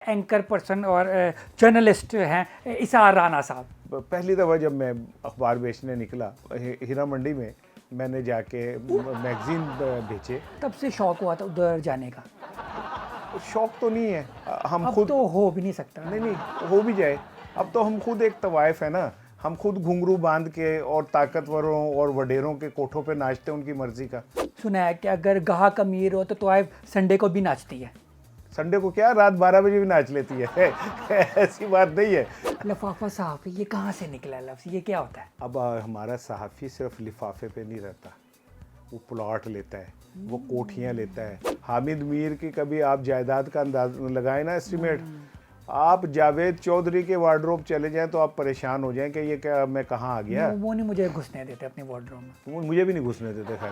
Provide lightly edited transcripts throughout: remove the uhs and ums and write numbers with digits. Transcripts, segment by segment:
Anchor person और journalist हैं इसार राना साहब। पहली दफ़ा जब मैं अखबार बेचने निकला हीरा मंडी में, मैंने जाके मैगज़ीन बेचे। तब से शौक हुआ था उधर जाने का? शौक तो नहीं है, हम अब खुद तो हो भी नहीं सकता। नहीं हो भी जाए। अब तो हम खुद एक तवाइफ है ना, हम खुद घुंघरू बांध के और ताकतवरों और वडेरों के कोठों पे नाचते हैं उनकी मर्जी का। सुना है कि अगर गाहक अमीर हो तो आप संडे को भी नाचती है। संडे को क्या, रात 12 बजे भी नाच लेती है ऐसी बात नहीं है। लिफाफा सहाफ़ी, ये कहाँ से निकला लफ्ज़, ये क्या होता है? अब हमारा सहाफ़ी सिर्फ लिफाफे पे नहीं रहता, वो प्लॉट लेता है, वो कोठियाँ लेता है। हामिद मीर की कभी आप जायदाद का अंदाज लगाए ना एस्टिमेट, आप जावेद चौधरी के वार्डरोब चले जाएं तो आप परेशान हो जाएं कि ये क्या, मैं कहाँ आ गया। वो नहीं मुझे घुसने देते अपने वार्डरोब में। वो मुझे भी नहीं घुसने देते खैर।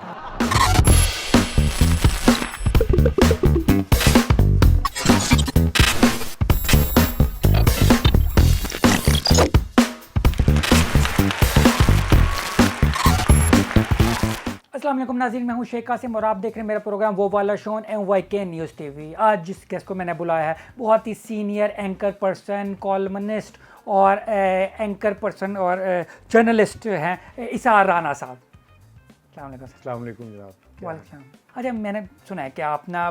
अस्सलाम वालेकुम नाज़रीन, मैं हूं शेख कासिम और आप देख रहे हैं मेरा प्रोग्राम वो वाला show on MYK news TV। आज जिस गेस्ट को मैंने बुलाया है बहुत ही सीनियर एंकर पर्सन, कॉलमनिस्ट और एंकर पर्सन और जर्नलिस्ट हैं इसार राना साहब। अस्सलाम वालेकुम। अस्सलाम वालेकुम जनाब। वालेकुम। अच्छा, मैंने सुना है कि आप ना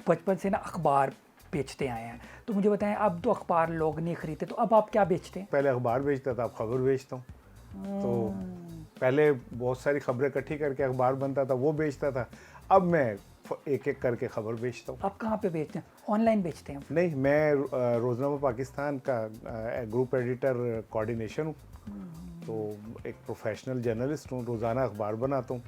बचपन से ना अखबार बेचते आए हैं, तो मुझे बताएं, अब तो अखबार लोग नहीं खरीदते, तो अब आप क्या बेचते हैं? पहले अखबार बेचता था, अब खबर बेचता हूँ। तो पहले बहुत सारी खबरें इकट्ठी करके अखबार बनता था, वो बेचता था। अब मैं एक एक करके खबर बेचता हूँ। आप कहाँ पे बेचते हैं? ऑनलाइन बेचते हैं? नहीं, मैं रोज़नामा पाकिस्तान का ग्रुप एडिटर कोऑर्डिनेशन हूँ, तो एक प्रोफेशनल जर्नलिस्ट हूँ। रोज़ाना अखबार बनाता हूँ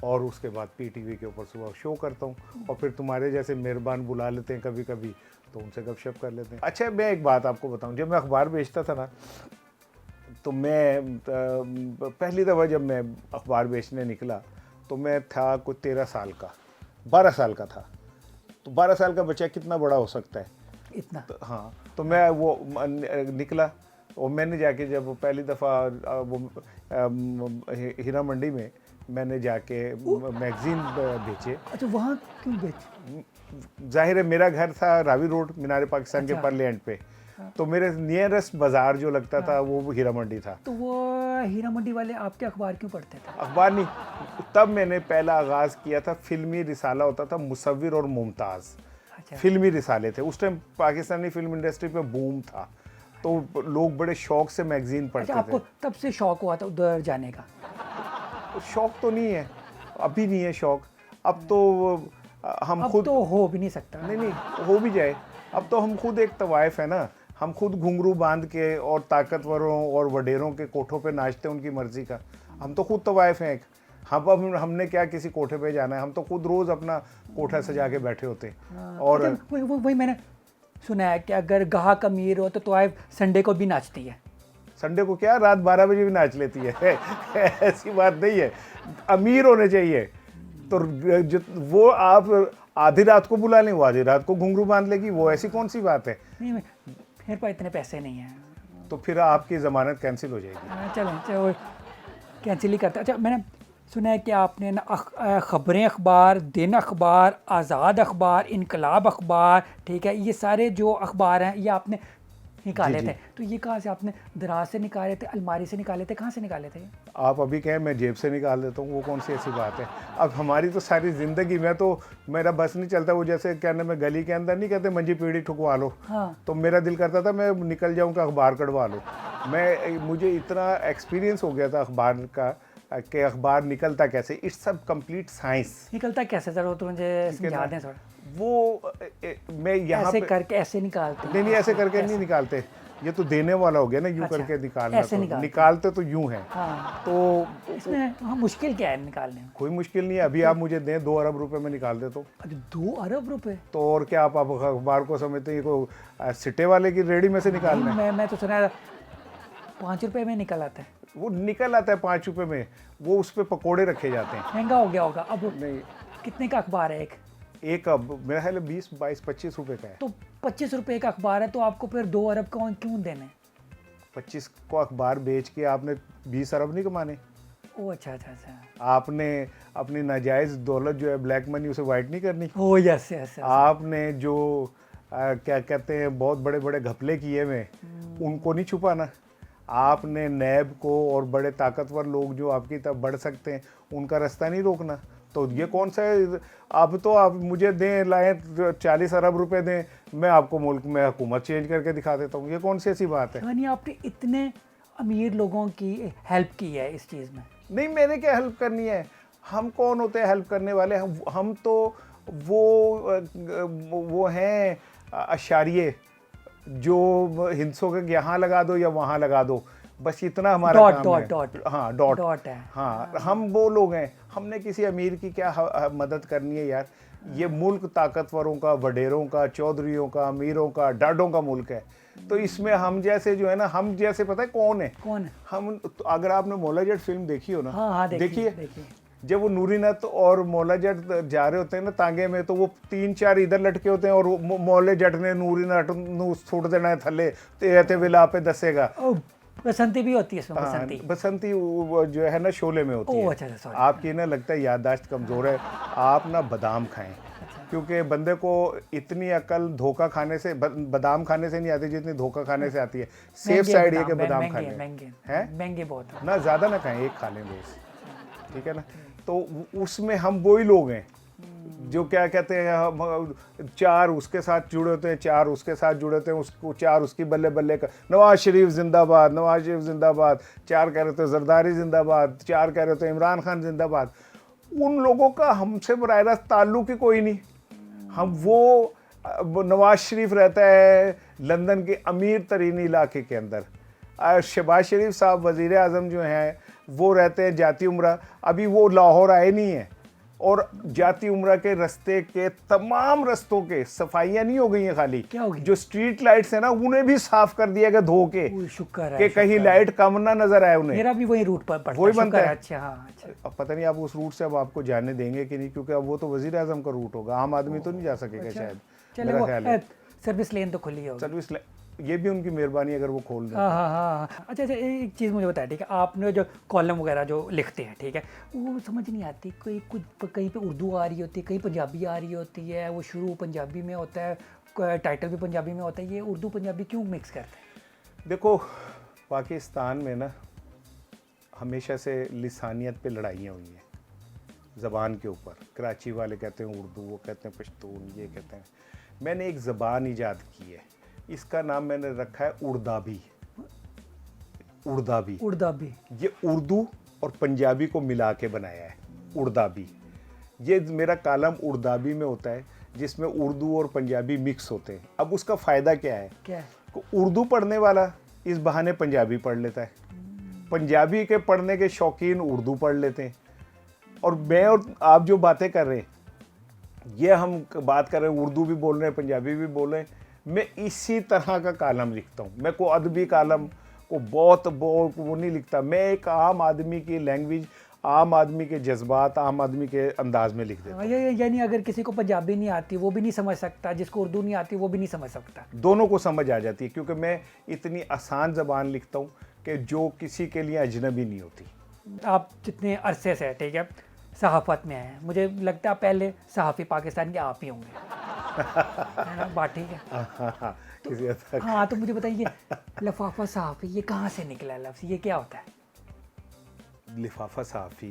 और उसके बाद PTV के ऊपर सुबह शो करता हूँ, और फिर तुम्हारे जैसे मेहरबान बुला लेते हैं कभी कभी, तो उनसे गपशप कर लेते हैं। अच्छा, मैं एक बात आपको बताऊँ, जब मैं अखबार बेचता था ना, तो मैं पहली दफ़ा जब मैं अखबार बेचने निकला तो मैं था कोई 13 साल का, 12 साल का था। तो 12 साल का बच्चा कितना बड़ा हो सकता है? इतना? तो हाँ, तो मैं वो निकला और मैंने जाके जब पहली दफ़ा वो हीरा मंडी में मैंने जाके मैगज़ीन बेचे। अच्छा, वहाँ क्यों बेच? जाहिर है, मेरा घर था रावी रोड, मीनार पाकिस्तान के अच्छा। परले एंड पे, तो मेरे नियरेस्ट बाज़ार जो लगता था वो हीरा मंडी था। तो वो हीरा मंडी वाले आपके अखबार क्यों पढ़ते थे? अखबार नहीं, तब मैंने पहला आगाज़ किया था, फिल्मी रिसाला होता था मुसव्विर और मुमताज़। अच्छा। फिल्मी रिसाले थे उस टाइम, पाकिस्तानी फिल्म इंडस्ट्री पे बूम था, तो लोग बड़े शौक से मैगज़ीन पढ़ते अच्छा, आपको थे। तब से शौक हुआ था उधर जाने का? शौक तो नहीं है, अभी नहीं है शौक। अब तो हम अब खुद तो हो भी नहीं सकता। नहीं हो भी जाए। अब तो हम खुद एक तवाइफ है ना, हम खुद घुंघरू बांध के और ताकतवरों और वडेरों के कोठों पे नाचते हैं उनकी मर्जी का। हम तो खुद तवाइफ हैं एक। हमने क्या किसी कोठे पे जाना है, हम तो खुद रोज़ अपना कोठा सजा के बैठे होते हैं। और अच्छा, वही मैंने सुना है कि अगर गाहक अमीर हो तो आप संडे को भी नाचती है। संडे को क्या, रात 12 बजे भी नाच लेती है ऐसी बात नहीं है। अमीर होने चाहिए तो वो आप आधी रात को बुला लें, वो आधी रात को घुंघरू बांध लेगी, वो ऐसी कौन सी बात है? नहीं, मेरे पास इतने पैसे नहीं हैं। तो फिर आपकी ज़मानत कैंसिल हो जाएगी। चलो कैंसिल ही करता। अच्छा, मैंने सुना है कि आपने ना ख़बरें अखबार, दिन अखबार, आज़ाद अखबार, इनकलाब अखबार, ठीक है, ये सारे जो अखबार हैं ये आपने निकाले थे। तो ये कहाँ से आपने, दराज से निकाले थे, अलमारी से निकाले थे, कहाँ से निकाले थे? आप अभी कहें मैं जेब से निकाल देता हूँ, वो कौन सी ऐसी बात है? अब हमारी तो सारी ज़िंदगी में तो मेरा बस नहीं चलता, वो जैसे कहने में गली के अंदर नहीं कहते मंजी पीढ़ी ठुकवा लो। हाँ। तो मेरा दिल करता था मैं निकल जाऊँ का अखबार कढ़वा लो। मुझे इतना एक्सपीरियंस हो गया था अखबार का कि अखबार निकलता कैसे, इट्स सब कंप्लीट साइंस। निकलता कैसे सर, वो तो मुझे समझा दें थोड़ा। वो मैं यहाँ ऐसे पे करके ऐसे निकालते हैं? नहीं ऐसे करके नहीं निकालते, ये तो देने वाला हो गया ना, यूं अच्छा, करके निकालना। ऐसे तो निकालते तो यूं है। हाँ। तो इसमें मुश्किल क्या है निकालने में? कोई मुश्किल नहीं है। अभी आप मुझे दें 2 अरब रुपए में निकाल देता हूँ। अच्छा, 2 अरब रुपए? तो और क्या, आप अखबार को समझते हैं को सिट्टे वाले की रेडी में से निकालना है? मैं तो सुना 5 रुपए में निकल आता है। वो निकल आता है 5 रुपए में, वो उस पर पकौड़े रखे जाते हैं। महंगा हो गया होगा अब। नहीं, कितने का अखबार है एक अब मेरा ख्याल है 20, 22, 25 रुपए का है। तो 25 रुपए का अखबार है, तो आपको फिर 2 अरब का क्यों देने? 25 को अखबार बेच के आपने 20 अरब नहीं कमाने। ओह अच्छा। आपने अपनी नाजायज़ दौलत जो है, ब्लैक मनी, उसे वाइट नहीं करनी। Oh yes. आपने जो क्या कहते हैं बहुत बड़े बड़े घपले किए हुए, उनको नहीं छुपाना। आपने नैब को और बड़े ताकतवर लोग जो आपकी तरफ बढ़ सकते हैं उनका रास्ता नहीं रोकना। तो ये कौन सा है? अब तो आप मुझे दें लाएँ 40 अरब रुपए दें, मैं आपको मुल्क में हुकूमत चेंज करके दिखा देता हूँ। ये कौन सी ऐसी बात है? यानी आपने इतने अमीर लोगों की हेल्प की है इस चीज़ में। नहीं, मैंने क्या हेल्प करनी है? हम कौन होते हैं हेल्प करने वाले? हम तो वो हैं अशारिये जो हिंसों के यहाँ लगा दो या वहाँ लगा दो, बस इतना हमारा काम है। हाँ, डॉट है। हाँ, हम वो लोग हैं। हमने किसी अमीर की क्या मदद करनी है यार? ये मुल्क ताकतवरों का, वडेरों का, चौधरियों का, अमीरों का, डाडों का मुल्क है। तो इसमें हम जैसे जो है ना, हम जैसे पता है कौन है? हम तो अगर आपने मौला जट फिल्म देखी हो ना, हाँ, देखिए जब वो नूरी नत और मौला जट जा रहे होते हैं ना तांगे में, तो वो 3-4 इधर लटके होते हैं और मौले जट ने नूरी नट नू छोड़ देना है थले ते विला पे दसेगा। बसंती भी होती है इसमें। बसंती जो है ना शोले में होती है। अच्छा, आपकी ना लगता है याददाश्त कमज़ोर है, आप ना बादाम खाएं। क्योंकि बंदे को इतनी अकल धोखा खाने से, बादाम खाने से नहीं आती जितनी धोखा खाने से आती है। सेफ साइड ये कि बादाम खाने हैं, महंगे बहुत ना, ज़्यादा ना खाएं, एक खा लें बस, ठीक है ना। तो उसमें हम वही लोग हैं जो क्या कहते हैं, हम 4 उसके साथ जुड़े होते हैं, 4 उसके साथ जुड़े होते हैं, उसको 4 उसकी बल्ले बल्ले का, नवाज शरीफ जिंदाबाद, नवाज शरीफ जिंदाबाद, 4 कह रहे थे जरदारी जिंदाबाद, 4 कह रहे थे इमरान खान जिंदाबाद। उन लोगों का हमसे बराह रास्त ताल्लुक ही कोई नहीं। हम वो नवाज शरीफ रहता है लंदन के अमीर तरीन इलाके के अंदर, शहबाज शरीफ साहब वज़ीर आज़म जो हैं वो रहते हैं जाती उम्रा, अभी वो लाहौर आए नहीं हैं, और जाती उम्रा के रास्ते के तमाम रास्तों के सफाइयाँ नहीं हो गई हैं, खाली क्या हो गई? जो स्ट्रीट लाइट्स हैं ना उन्हें भी साफ कर दिया गया धो के, शुक्र है कि कहीं लाइट कम ना नजर आए उन्हें। मेरा भी वही रूट पर पड़ता है, वही बनता है। अच्छा, हाँ, अच्छा। अब पता नहीं आप उस रूट से अब आपको जाने देंगे कि नहीं, क्योंकि अब वो तो वज़ीर आज़म का रूट होगा, आम आदमी तो नहीं जा सकेगा शायद, मेरा ख्याल है। सर्विस लेन तो खुली होगी। सर्विस ये भी उनकी मेहरबानी अगर वो खोल दें। हाँ। अच्छा, एक चीज़ मुझे बताया, ठीक है, आपने जो कॉलम वगैरह जो लिखते हैं, ठीक है, वो समझ नहीं आती, कहीं पे उर्दू आ रही होती है, कहीं पंजाबी आ रही होती है, वो शुरू पंजाबी में होता है, टाइटल भी पंजाबी में होता है, ये उर्दू पंजाबी क्यों मिक्स करते हैं? देखो, पाकिस्तान में ना हमेशा से लिसानियत पे लड़ाइयाँ हुई हैं, ज़बान के ऊपर। कराची वाले कहते हैं उर्दू, वो कहते हैं पश्तून, ये कहते हैं। मैंने एक ज़बान ईजाद की है, इसका नाम मैंने रखा है उर्दाबी। ये उर्दू और पंजाबी को मिला के बनाया है, उर्दाबी। ये मेरा कालम उर्दाबी में होता है, जिसमें उर्दू और पंजाबी मिक्स होते हैं। अब उसका फ़ायदा क्या है? उर्दू पढ़ने वाला इस बहाने पंजाबी पढ़ लेता है, पंजाबी के पढ़ने के शौकीन उर्दू पढ़ लेते हैं। और मैं और आप जो बातें कर रहे हैं, ये हम बात कर रहे हैं, उर्दू भी बोल रहे हैं, पंजाबी भी बोल रहे हैं। मैं इसी तरह का कालम लिखता हूँ। मैं को अदबी कालम को बहुत वो नहीं लिखता। मैं एक आम आदमी की लैंग्वेज, आम आदमी के जज्बात, आम आदमी के अंदाज में लिख देता हूँ। यानी अगर किसी को पंजाबी नहीं आती वो भी नहीं समझ सकता, जिसको उर्दू नहीं आती वो भी नहीं समझ सकता, दोनों को समझ आ जाती है, क्योंकि मैं इतनी आसान ज़बान लिखता हूँ कि जो किसी के लिए अजनबी नहीं होती। आप जितने अरसे से, ठीक है, सहाफ़त में हैं, मुझे लगता है पहले सहाफ़ी पाकिस्तान के आप ही होंगे। बात ठीक है। तो मुझे बताइए, लिफाफा सहाफ़ी ये कहाँ से निकला लफ्ज़, ये क्या होता है? लिफाफा सहाफ़ी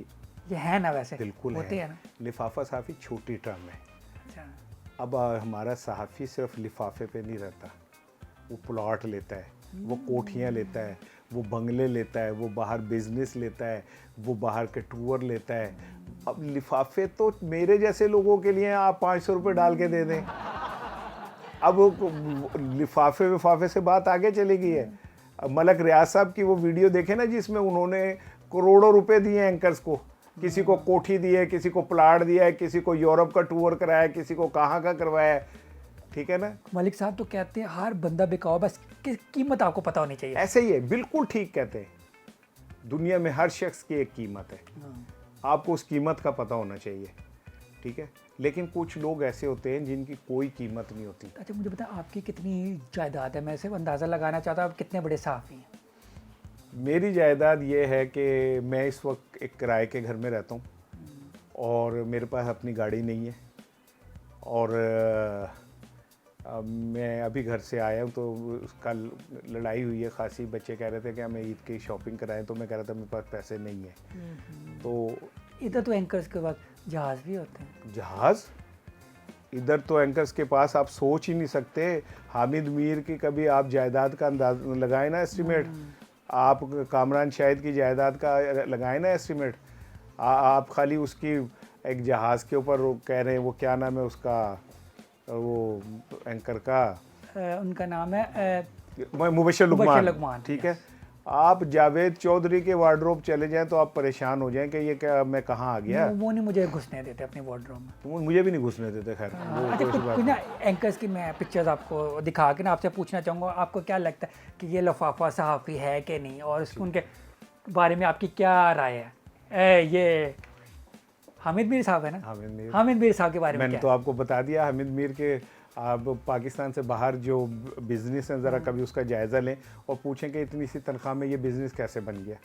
ये है ना, वैसे बिल्कुल होते है हैं ना। लिफाफा सहाफ़ी छोटी टर्म है। अच्छा। अब हमारा सहाफ़ी सिर्फ लिफाफे पे नहीं रहता, वो प्लॉट लेता है, वो कोठियाँ लेता है, वो बंगले लेता है, वो बाहर बिजनेस लेता है, वो बाहर के टूर लेता है। अब लिफाफे तो मेरे जैसे लोगों के लिए आप 500 रुपये डाल के दे दें। अब लिफाफे विफाफे से बात आगे चली गई है। अब मलक रियाज साहब की वो वीडियो देखे ना, जिसमें उन्होंने करोड़ों रुपए दिए एंकर्स को, किसी को कोठी दी है, किसी को प्लाट दिया है, किसी को यूरोप का टूर कराया है, किसी को कहाँ का करवाया है, ठीक है ना। मलिक साहब तो कहते हैं हर बंदा बिकाओ, बस कीमत आपको पता होनी चाहिए। ऐसे ही है, बिल्कुल ठीक कहते हैं। दुनिया में हर शख्स की एक कीमत है, आपको उस कीमत का पता होना चाहिए, ठीक है। लेकिन कुछ लोग ऐसे होते हैं जिनकी कोई कीमत नहीं होती। अच्छा, मुझे बताएं आपकी कितनी जायदाद है? मैं सिर्फ अंदाज़ा लगाना चाहता हूँ, आप कितने बड़े सहाफ़ी हैं? मेरी जायदाद ये है कि मैं इस वक्त एक किराए के घर में रहता हूँ और मेरे पास अपनी गाड़ी नहीं है, और मैं अभी घर से आया हूँ तो कल लड़ाई हुई है खासी। बच्चे कह रहे थे कि हमें ईद की शॉपिंग कराएं, तो मैं कह रहा था मेरे पास पैसे नहीं है। तो इधर तो एंकर्स के बाद जहाज़ भी होते हैं। जहाज़ इधर तो एंकर्स के पास आप सोच ही नहीं सकते। हामिद मीर की कभी आप जायदाद का अंदाज लगाए ना एस्टिमेट, आप कामरान शाहिद की जायदाद का लगाए ना एस्टिमेट, आप खाली उसकी एक जहाज़ के ऊपर कह रहे हैं, वो क्या नाम है उसका, वो एंकर का उनका नाम है मुबशर मुबशर लुकमान, लुकमान, ठीक है। आप जावेद चौधरी के वार्डरोब चले जाएं तो आप परेशान हो जाएं कि ये क्या, मैं कहाँ आ गया। वो नहीं मुझे घुसने देते अपने वार्डरोब में। तो मुझे भी नहीं घुसने देते, खैर वो अच्छा, कोई सी बात कुछ ना नहीं। एंकर्स की मैं पिक्चर्स आपको दिखा के ना आपसे पूछना चाहूँगा, आपको क्या लगता है कि ये लफाफा सहाफ़ी है कि नहीं, और उनके बारे में आपकी क्या राय है? ये हामिद मीर साहब है ना, हामिद मीर साहब के बारे में मैंने क्या? तो आपको बता दिया। हामिद मीर के आप पाकिस्तान से बाहर जो बिजनेस है, ज़रा कभी उसका जायज़ा लें और पूछें कि इतनी सी तनख्वाह में ये बिज़नेस कैसे बन गया।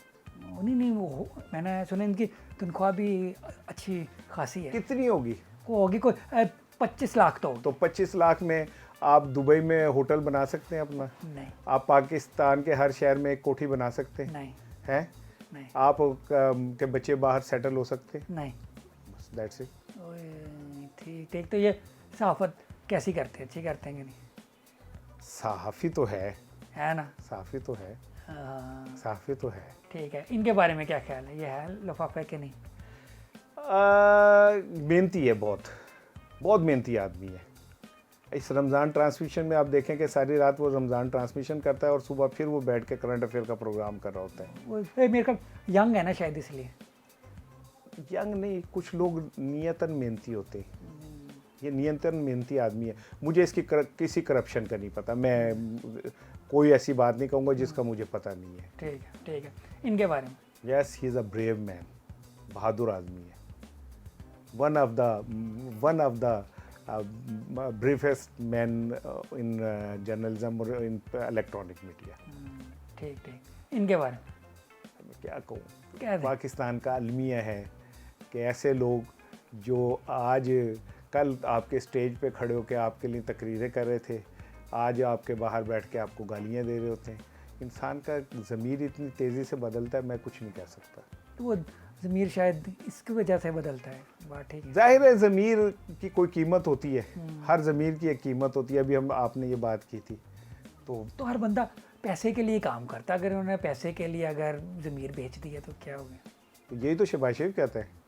नहीं वो मैंने सुना इनकी तनख्वाह भी अच्छी खासी है। कितनी होगी? वो होगी कोई 25 लाख तो होगी। तो 25 लाख में आप दुबई में होटल बना सकते हैं अपना? नहीं। आप पाकिस्तान के हर शहर में एक कोठी बना सकते हैं? नहीं। हैं? नहीं। आप के बच्चे बाहर सेटल हो सकते हैं? नहीं। बस दैट्स इट। ठीक ठीक। तो ये सहाफ़त कैसी करते हैं, अच्छी करते हैं कि नहीं? सहाफ़ी तो है ना, सहाफ़ी तो है, हाँ, सहाफ़ी तो है। ठीक है। इनके बारे में क्या ख्याल है, ये है लफाफा कि नहीं? मेहनती है, बहुत बहुत मेहनती आदमी है। इस रमज़ान ट्रांसमिशन में आप देखें कि सारी रात वो रमज़ान ट्रांसमिशन करता है और सुबह फिर वो बैठ के करंट अफेयर का प्रोग्राम कर रहा होता है। वो मेरे ख्याल यंग है ना शायद, इसलिए। यंग नहीं, कुछ लोग नियतन मेहनती होते हैं। ये नियंत्रण मेहनती आदमी है। मुझे इसकी किसी करप्शन का नहीं पता। मैं कोई ऐसी बात नहीं कहूँगा जिसका मुझे पता नहीं है। ठीक है, ठीक है। इनके बारे में? Yes, he is a brave man, बहादुर आदमी है। One of the bravest man in journalism और इन इलेक्ट्रॉनिक मीडिया। ठीक ठीक। इनके बारे में मैं क्या कहूँ, क्या थे? पाकिस्तान का अलमिया है कि ऐसे लोग जो आज कल आपके स्टेज पे खड़े होकर आपके लिए तकरीरें कर रहे थे, आज आपके बाहर बैठ के आपको गालियाँ दे रहे होते हैं। इंसान का ज़मीर इतनी तेज़ी से बदलता है, मैं कुछ नहीं कह सकता। तो वो ज़मीर शायद इसकी वजह से बदलता है, बात ठीक है। जाहिर है ज़मीर की कोई कीमत होती है, हर ज़मीर की एक कीमत होती है। अभी आपने ये बात की थी, तो हर बंदा पैसे के लिए काम करता है, अगर उन्होंने पैसे के लिए अगर ज़मीर बेच दिया तो क्या हो गया? तो यही तो शहबाज शरीफ कहते हैं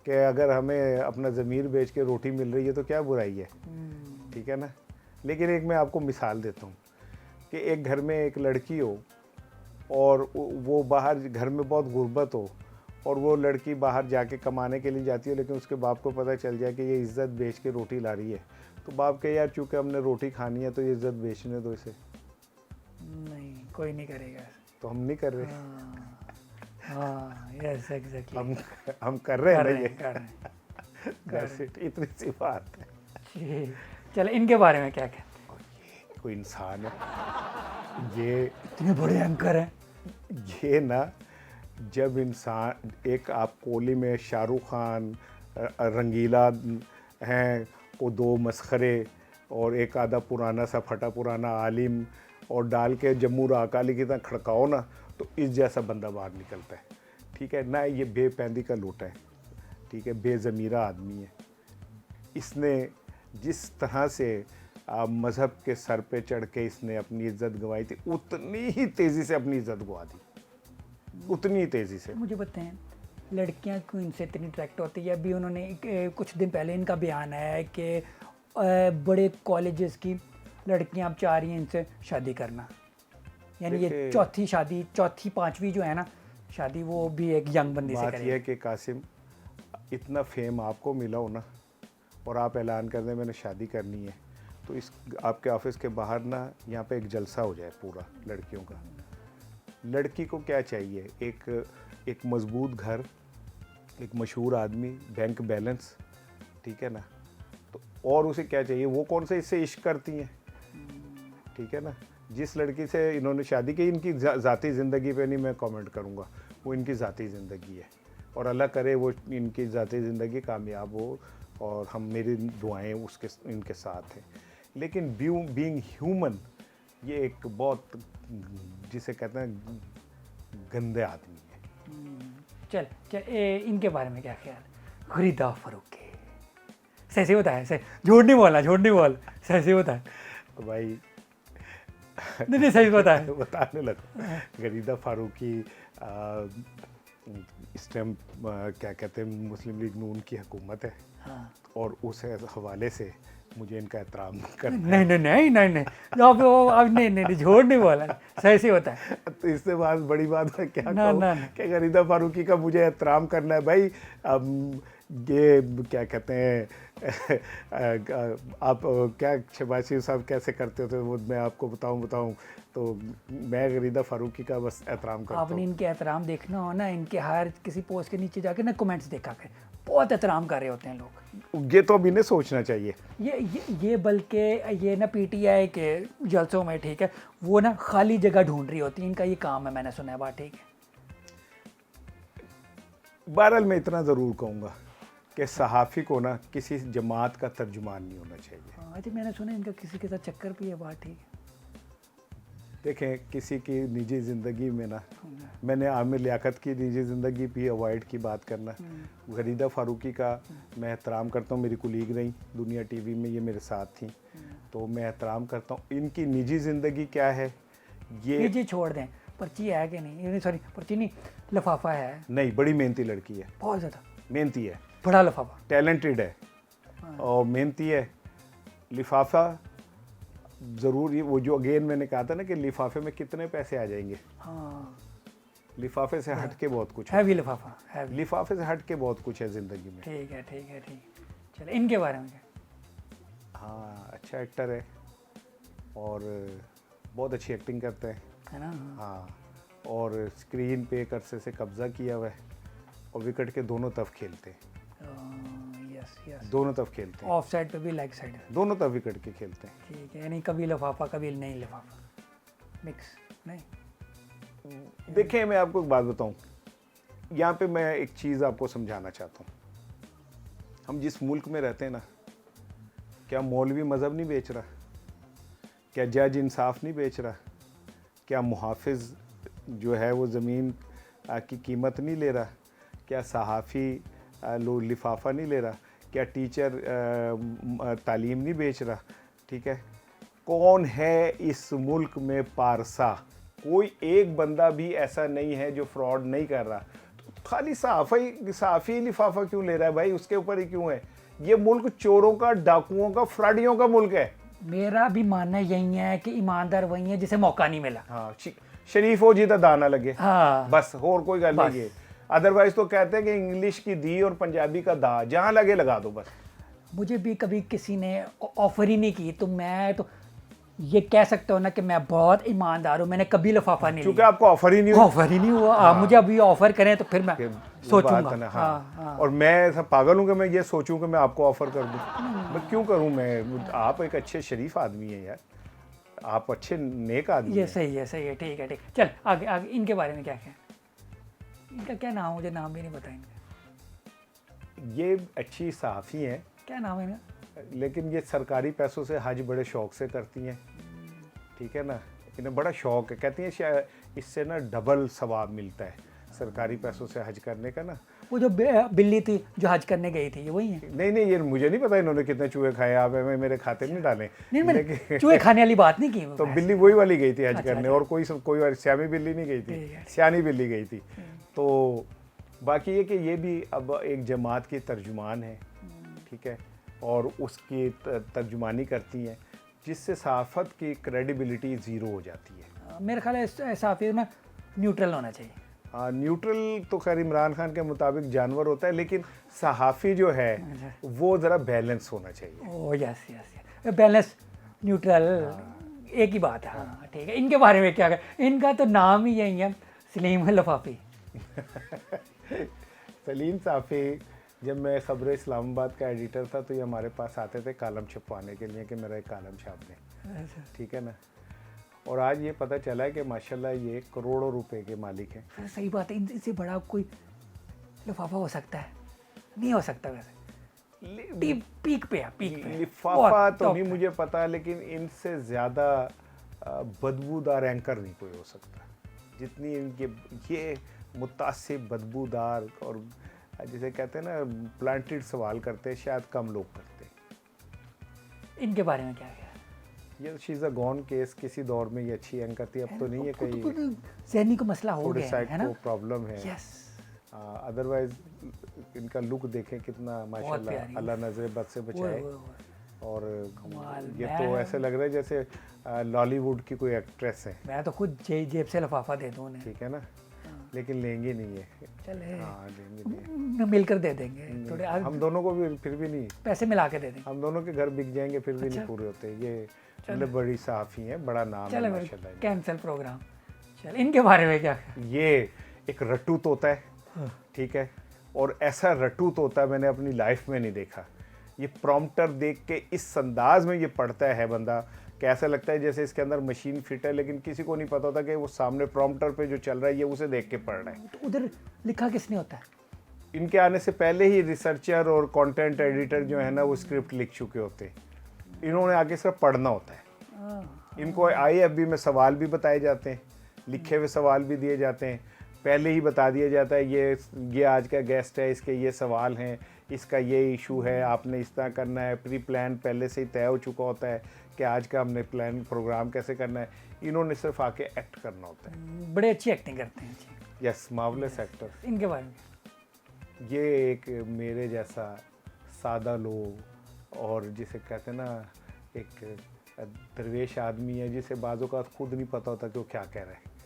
कि अगर हमें अपना ज़मीर बेच के रोटी मिल रही है तो क्या बुराई है, ठीक है ना। लेकिन एक मैं आपको मिसाल देता हूँ कि एक घर में एक लड़की हो और वो बाहर घर में बहुत गुर्बत हो और वो लड़की बाहर जाके कमाने के लिए जाती है, लेकिन उसके बाप को पता चल जाए कि ये इज़्ज़त बेच के रोटी ला रही है, तो बाप कहे यार चूँकि हमने रोटी खानी है तो ये इज़्ज़त बेचने दो इसे। नहीं, कोई नहीं करेगा। तो हम नहीं कर रहे। हाँ, यस एग्जैक्टली। हम कर रहे हैं ना ये। कर रहे हैं। That's it, इतनी सी बात है। ठीक। चलो, इनके बारे में क्या कहते हैं? कोई इंसान है ये, इतने बड़े एंकर हैं। ये ना, जब इंसान एक आप कोहली में शाहरुख खान, रंगीला हैं, वो दो मस्खरे और एक आधा पुराना सा फटा पुराना आलिम और डाल के जम्मू अकाली की तरह खड़काओ ना, तो इस जैसा बंदा बाहर निकलता है, ठीक है ना। ये बेपैंदी का लोटा है, ठीक है, बेज़मीरा आदमी है। इसने जिस तरह से मज़हब के सर पे चढ़ के इसने अपनी इज़्ज़त गंवाई थी, उतनी ही तेज़ी से अपनी इज़्ज़त गंवा दी, उतनी ही तेज़ी से। मुझे बताएं, लड़कियां क्यों इनसे इतनी अट्रैक्ट होती है? अभी उन्होंने कुछ दिन पहले इनका बयान आया है कि बड़े कॉलेजेस की लड़कियां अब चाह रही हैं इनसे शादी करना, यानी ये चौथी शादी, चौथी पांचवी जो है ना शादी, वो भी एक यंग बंदी से करेगी। बात यह है कि कासिम, इतना फेम आपको मिला हो ना और आप ऐलान कर दें मैंने शादी करनी है, तो इस आपके ऑफिस के बाहर ना यहाँ पे एक जलसा हो जाए पूरा लड़कियों का। लड़की को क्या चाहिए? एक मज़बूत घर, एक मशहूर आदमी, बैंक बैलेंस, ठीक है ना। तो और उसे क्या चाहिए? वो कौन से इससे इश्क करती हैं, ठीक है ना। जिस लड़की से इन्होंने शादी की, इनकी ज़ाती ज़िंदगी पे नहीं मैं कमेंट करूँगा, वो इनकी ज़ाती ज़िंदगी है और अल्लाह करे वो इनकी ज़ाती ज़िंदगी कामयाब हो और हम मेरी दुआएं उसके इनके साथ हैं। लेकिन बीइंग ह्यूमन ये एक बहुत, जिसे कहते हैं, गंदे आदमी है। चल इनके बारे में क्या ख्याल? गुरीदा फारूकी सही होता है? सही, झूठ नहीं बोलना, झूठ नहीं बोल, सही होता है तो भाई नहीं सही होता है। बताने लगा। गरीदा फारूकी इस टाइम क्या कहते हैं, मुस्लिम लीग नून की हुकूमत है। हाँ। और उस हवाले से मुझे इनका एहतराम करना नहीं नहीं नहीं नहीं नहीं अब नहीं झूठ नहीं बोला, सही होता है। तो इससे बात बड़ी बात है क्या ना, कहूँ ना, ना। कि गरीदा फारूकी का मुझे एहतराम करना है भाई। अब ये क्या कहते हैं आप क्या शहबाज साहब कैसे करते हो, तो वो मैं आपको बताऊं तो मैं गरीदा फारूकी का बस एहतराम करता आपने हूँ। इनके एहतराम देखना हो ना, इनके हर किसी पोस्ट के नीचे जाके ना कमेंट्स देखा कर, बहुत एहतराम कर रहे होते हैं लोग। ये तो अब इन्हें सोचना चाहिए। ये बल्कि ये ना पीटीआई के जलसों में, ठीक है, वो ना खाली जगह ढूंढ रही होती है, इनका ये काम है, मैंने सुना है बात, ठीक है। बहरहाल मैं इतना ज़रूर कहूँगा कि सहाफ़ी को ना किसी जमात का तर्जुमान नहीं होना चाहिए। अच्छा, मैंने सुना इनका किसी के साथ चक्कर भी है, बात ठीक है। देखें, किसी की निजी ज़िंदगी में ना, मैंने आमिर लियाकत की निजी ज़िंदगी भी अवॉइड की बात करना। गरीदा फारूकी का मैं एहतराम करता हूँ, मेरी कुलीग रही दुनिया टीवी में, ये मेरे साथ थी, तो मैं एहतराम करता हूँ। इनकी निजी ज़िंदगी क्या है ये निजी छोड़ दें, पर्ची है कि नहीं, सॉरी पर्ची नहीं, लिफाफा है। नहीं, बड़ी मेहनती लड़की है, बहुत ज़्यादा मेहनती है, बड़ा लिफाफा, टैलेंटेड है और मेहनती है। लिफाफा ज़रूर, ये वो जो अगेन मैंने कहा था ना कि लिफाफे में कितने पैसे आ जाएंगे, हाँ, लिफाफे से हट के बहुत कुछ है। हैवी लिफाफा, हैवी। लिफाफे से हट के बहुत कुछ है ज़िंदगी में। ठीक है ठीक है ठीक है। चलो इनके बारे में क्या? हाँ, अच्छा एक्टर है और बहुत अच्छी एक्टिंग करते हैं, है ना? हाँ। और स्क्रीन पे एक अरसे से कब्ज़ा किया हुआ है और विकेट के दोनों तरफ खेलते हैं, यस यस, दोनों तरफ खेलते हैं, ऑफ साइड पे भी, लेग साइड पे, दोनों तरफ विकेट के खेलते हैं। ठीक है, यानी कभी लिफाफा कभी नहीं लिफाफा, मिक्स नहीं। देखें, मैं आपको एक बात बताऊं, यहाँ पे मैं एक चीज़ आपको समझाना चाहता हूँ। हम जिस मुल्क में रहते हैं ना, क्या मौलवी मज़हब नहीं बेच रहा? क्या जज इंसाफ नहीं बेच रहा? क्या मुहाफिज जो है वो ज़मीन की कीमत नहीं ले रहा? क्या सहाफ़ी लो लिफाफा नहीं ले रहा? क्या टीचर तालीम नहीं बेच रहा? ठीक है, कौन है इस मुल्क में पारसा? कोई एक बंदा भी ऐसा नहीं है जो फ्रॉड नहीं कर रहा। तो खाली साफ़ी लिफाफा क्यों ले रहा है भाई? उसके ऊपर ही क्यों है? ये मुल्क चोरों का, डाकुओं का, फ्रॉडियों का मुल्क है। मेरा भी मानना यही है कि ईमानदार वही है जिसे मौका नहीं मिला। हाँ, शरीफ हो जी तो दाना लगे, हाँ, बस, और कोई गल नहीं है। अदरवाइज तो कहते हैं कि इंग्लिश की दी और पंजाबी का दा, जहाँ लगे लगा दो बस। मुझे भी कभी किसी ने ऑफर ही नहीं की, तो मैं तो ये कह सकता हूँ ना कि मैं बहुत ईमानदार हूँ, मैंने कभी लिफाफा नहीं क्योंकि आपको ऑफर ही नहीं हुआ। ऑफर ही नहीं हुआ। आप मुझे अभी ऑफर करें तो फिर मैं सोचूंगा। हाँ। और मैं ऐसा पागल हूँ कि मैं ये सोचूं कि मैं आपको ऑफर कर दूं। मैं क्यों करूं? मैं, आप एक अच्छे शरीफ आदमी हैं यार, आप अच्छे नेक आदमी ये हैं। सही है, सही है, ठीक है ठीक। चल आगे आगे, इनके बारे में क्या क्या, इनका क्या नाम, मुझे नाम भी नहीं पता इनका। ये अच्छी सहाफ़ी हैं, क्या नाम है इनका? लेकिन ये सरकारी पैसों से हज बड़े शौक से करती हैं, ठीक है ना। इन्हें बड़ा शौक है, कहती हैं शायद इससे ना डबल सवाब मिलता है सरकारी पैसों से हज करने का ना। वो जो बिल्ली थी जो हज करने गई थी, ये वही है? नहीं, ये मुझे नहीं पता इन्होंने कितने चूहे खाए, आप मेरे खाते में नहीं डाले। नहीं, मैंने चूहे खाने वाली बात नहीं की। तो बिल्ली वही वाली गई थी हज करने, और कोई श्यामी बिल्ली नहीं गई थी, सियानी बिल्ली गई थी। तो बाकी ये कि ये भी अब एक जमात की तर्जुमान है, ठीक है, और उसकी तर्जुमानी करती हैं, जिससे सहाफ़त की क्रेडिबिलिटी ज़ीरो हो जाती है। मेरा ख्याल है सहाफ़ी में न्यूट्रल होना चाहिए। हाँ, न्यूट्रल तो खैर इमरान खान के मुताबिक जानवर होता है, लेकिन सहाफ़ी जो है वो ज़रा बैलेंस होना चाहिए। Oh yes yes, balance, neutral, एक ही बात है। हाँ ठीक है। इनके बारे में क्या है? इनका तो नाम ही यही है, सलीम लिफाफी। सलीम साफ़ी, जब मैं ख़बर इस्लामाबाद का एडिटर था तो ये हमारे पास आते थे कालम छपवाने के लिए कि मेरा एक कालम छाप दें, ठीक है ना। और आज ये पता चला है कि माशाल्लाह ये करोड़ों रुपए के मालिक हैं। फिर सही बात है, इनसे बड़ा कोई लिफाफा हो सकता है? नहीं हो सकता वैसे। पीक पे है, पीक पे है। लिफाफा बहुत तो top नहीं पे। मुझे पता, लेकिन इनसे ज़्यादा बदबूदार एंकर नहीं कोई हो सकता जितनी इनके ये मुतासिब बदबूदार और जिसे कहते हैं ना प्लांटेड सवाल करते हैं, शायद कम लोग करते हैं। इनके बारे में क्या है? ये she is a gone case, किसी दौर में ये अच्छी एंकर थी, अब तो नहीं है, कहीं जहनी को मसला हो थोड़े गया साइड है ना। को प्रॉब्लम है। यस, अदरवाइज इनका लुक देखें कितना माशाल्लाह, प्यारी। अल्लाह नजर बद से बचाए। और कमाल। ये मैं- तो ऐसे लग रहा है जैसे लॉलीवुड की कोई एक्ट्रेस है, मैं तो खुद जेब से लिफाफा दे दूं उन्हें। ठीक है ना, लेकिन लेंगे नहीं है। चले, हाँ लेंगे नहीं, मिलकर दे देंगे थोड़े हम दोनों को भी फिर भी नहीं, पैसे मिला के दे देंगे। हम दोनों के घर बिक जाएंगे फिर भी अच्छा। नहीं पूरे होते। ये मतलब बड़ी साफ़ी है, बड़ा नाम है चलो माशाल्लाह। Cancel programme. चल, इनके बारे में क्या? ये एक रट्टू तोता है, ठीक है, और ऐसा रट्टू तोता मैंने अपनी लाइफ में नहीं देखा। ये प्रॉम्प्टर देख के इस अंदाज में ये पढ़ता है बंदा कि ऐसा लगता है जैसे इसके अंदर मशीन फिट है, लेकिन किसी को नहीं पता होता कि वो सामने प्रॉम्प्टर पे जो चल रहा है ये उसे देख के पढ़ रहा है। तो उधर लिखा किसने होता है? इनके आने से पहले ही रिसर्चर और कंटेंट एडिटर जो है ना वो स्क्रिप्ट लिख चुके होते हैं, इन्होंने आगे सिर्फ पढ़ना होता है। इनको IFB में सवाल भी बताए जाते हैं, लिखे हुए सवाल भी दिए जाते हैं, पहले ही बता दिया जाता है ये आज का गेस्ट है, इसके ये सवाल हैं, इसका ये इशू है, आपने इस तरह करना है। प्री प्लान पहले से ही तय हो चुका होता है कि आज का हमने प्लान प्रोग्राम कैसे करना है, इन्होंने सिर्फ आके एक्ट करना होता है। बड़े अच्छी एक्टिंग करते हैं जी। Yes, marvellous actor. इनके बारे में ये एक मेरे जैसा सादा लोग और जिसे कहते हैं ना एक दरवेश आदमी है, जिसे बाज़ों का खुद नहीं पता होता कि वो क्या कह रहा है,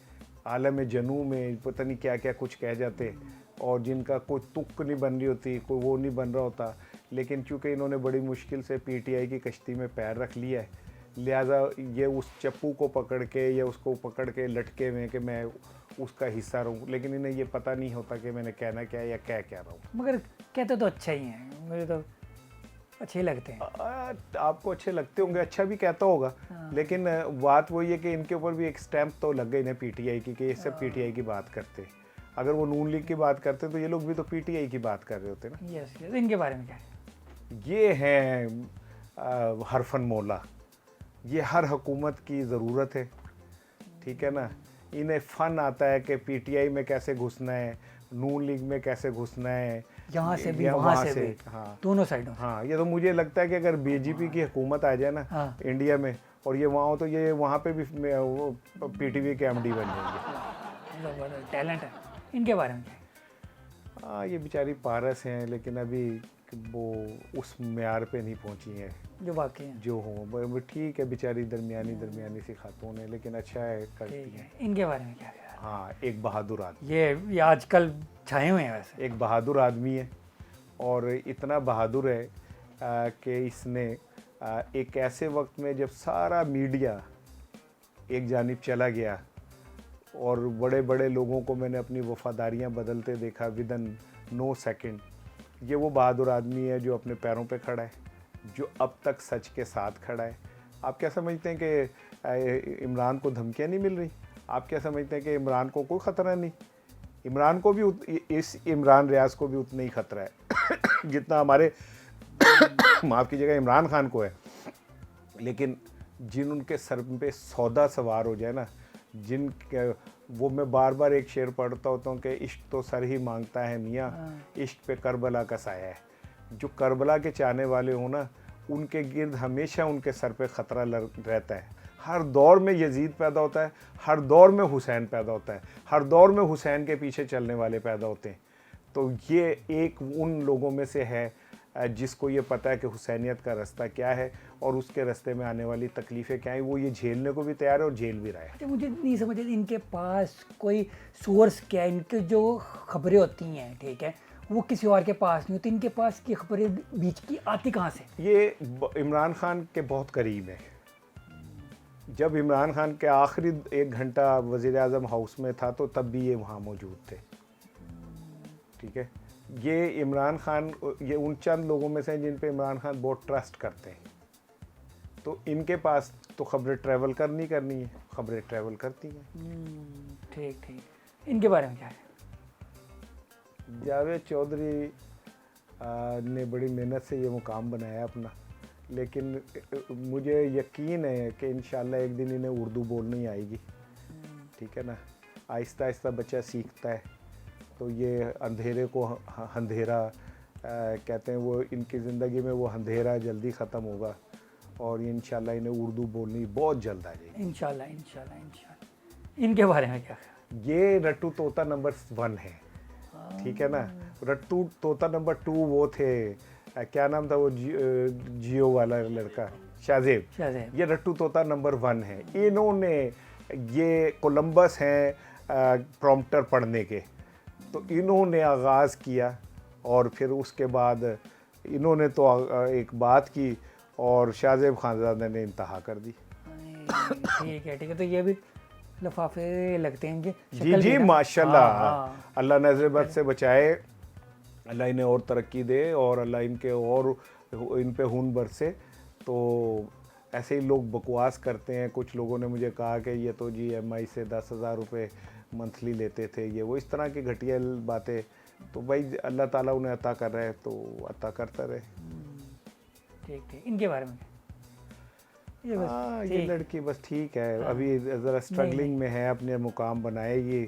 आलम जनू में पता नहीं क्या क्या कुछ कह जाते, और जिनका कोई तुक नहीं बन रही होती, कोई वो नहीं बन रहा होता, लेकिन चूँकि इन्होंने बड़ी मुश्किल से PTI की कश्ती में पैर रख लिया है, लिहाजा ये उस चप्पू को पकड़ के या उसको पकड़ के लटके हुए कि मैं उसका हिस्सा रहूं, लेकिन इन्हें ये पता नहीं होता कि मैंने कहना क्या है या क्या कह रहा हूँ। मगर कहते तो अच्छा ही हैं, मुझे तो अच्छे ही लगते हैं। आपको अच्छे लगते होंगे, अच्छा भी कहता होगा, लेकिन बात वही है कि इनके ऊपर भी एक स्टैंप तो लग गई ना PTI की कि ये सब PTI की बात करते। अगर वो नून लीग की बात करते तो ये लोग भी तो PTI की बात कर रहे होते ना। यस, इनके बारे में क्या है? ये हैं हरफन मौला, ये हर हुकूमत की ज़रूरत है, ठीक है ना। इन्हें फ़न आता है कि PTI में कैसे घुसना है, नून लीग में कैसे घुसना है, यहाँ से भी या वहाँ से भी, हाँ दोनों साइडों। हाँ। ये तो मुझे लगता है कि अगर BJP की हुकूमत आ जाए ना हाँ। इंडिया में और ये वहाँ हो तो ये वहाँ पे भी वो PTV के MD बन जाएंगे। टैलेंट है। इनके बारे में क्या है? हाँ, ये बेचारी पारस हैं, लेकिन अभी वो उस म्यार पे नहीं पहुँची हैं जो वाकई है। जो हो। ठीक है, बेचारी दरमियानी सी खातून है, लेकिन अच्छा है, करती ठीक है। है, इनके बारे में क्या है? हाँ, एक बहादुर आदमी, ये आजकल छाए हुए हैं वैसे। एक बहादुर आदमी है, और इतना बहादुर है कि इसने एक ऐसे वक्त में जब सारा मीडिया एक जानिब चला गया और बड़े बड़े लोगों को मैंने अपनी वफादारियां बदलते देखा विदिन नो सेकंड, ये वो बहादुर आदमी है जो अपने पैरों पे खड़ा है, जो अब तक सच के साथ खड़ा है। आप क्या समझते हैं कि इमरान को धमकियां नहीं मिल रही? आप क्या समझते हैं कि इमरान को कोई ख़तरा नहीं? इमरान को भी इस इमरान रियाज को भी उतना ही ख़तरा है जितना हमारे माफ़ कीजिएगा इमरान खान को है। लेकिन जिन उनके सर पे सौदा सवार हो जाए ना, जिन वो मैं बार बार एक शेर पढ़ता होता हूँ कि इश्क तो सर ही मांगता है मियाँ, इश्क पे करबला का साया है। जो करबला के चाहने वाले हो ना, उनके गिर्द हमेशा उनके सर पे ख़तरा रहता है। हर दौर में यजीद पैदा होता है, हर दौर में हुसैन पैदा होता है, हर दौर में हुसैन के पीछे चलने वाले पैदा होते हैं। तो ये एक उन लोगों में से है जिसको ये पता है कि हुसैनियत का रास्ता क्या है और उसके रास्ते में आने वाली तकलीफ़ें क्या हैं, वो ये झेलने को भी तैयार है और झेल भी रहा है। अच्छा, मुझे नहीं समझ इनके पास कोई सोर्स क्या है? इनके जो खबरें होती हैं, ठीक है, वो किसी और के पास नहीं होती, इनके पास की खबरें बीच की आती कहाँ से? ये इमरान खान के बहुत करीब है। जब इमरान खान के आखिरी 1 घंटा वज़ीर आज़म हाउस में था तो तब भी ये वहाँ मौजूद थे, ठीक है। ये इमरान खान, ये उन चंद लोगों में से हैं जिन पे इमरान खान बहुत ट्रस्ट करते हैं, तो इनके पास तो खबरें ट्रैवल करनी है, खबरें ट्रैवल करती हैं। ठीक। इनके बारे में क्या है? जावेद चौधरी ने बड़ी मेहनत से ये मुकाम बनाया अपना, लेकिन मुझे यकीन है कि इंशाल्लाह एक दिन इन्हें उर्दू बोलनी आएगी, ठीक है ना। आहिस्ता आहिस्ता बच्चा सीखता है, तो ये अंधेरे को अंधेरा कहते हैं, वो इनकी ज़िंदगी में वो अंधेरा जल्दी ख़त्म होगा और इंशाल्लाह इन्हें उर्दू बोलनी बहुत जल्द आ जाएगी इंशाल्लाह इंशाल्लाह इंशाल्लाह। इनके बारे में क्या? ये रट्टू तोता नंबर 1 है, ठीक है ना। रट्टू तोता नंबर 2 वो थे, क्या नाम था वो जियो वाला लड़का, शाहजेब। ये रट्टू तोता नंबर 1 है। इन्होंने ये कोलंबस हैं प्रॉम्प्टर पढ़ने के, तो इन्होंने आगाज़ किया और फिर उसके बाद इन्होंने तो एक बात की और शाहजेब खानजादे ने इंतहा कर दी। ठीक है ठीक है। तो ये भी लिफाफे लगते हैं इनके। जी जी माशाल्लाह, अल्लाह नज़र बद से बचाए, अल्लाह इन्हें और तरक्की दे और अल्लाह इनके और इन पे खून बरसे। तो ऐसे ही लोग बकवास करते हैं। कुछ लोगों ने मुझे कहा कि ये तो जी MI से 10,000 रुपये मंथली लेते थे, ये वो इस तरह की घटिया बातें। तो भाई अल्लाह ताला उन्हें अता कर रहा है तो अता करता रहे। ठीक ठीक। इनके बारे में ये लड़की बस ठीक है, अभी ज़रा स्ट्रगलिंग में है, अपने मुकाम बनाएगी,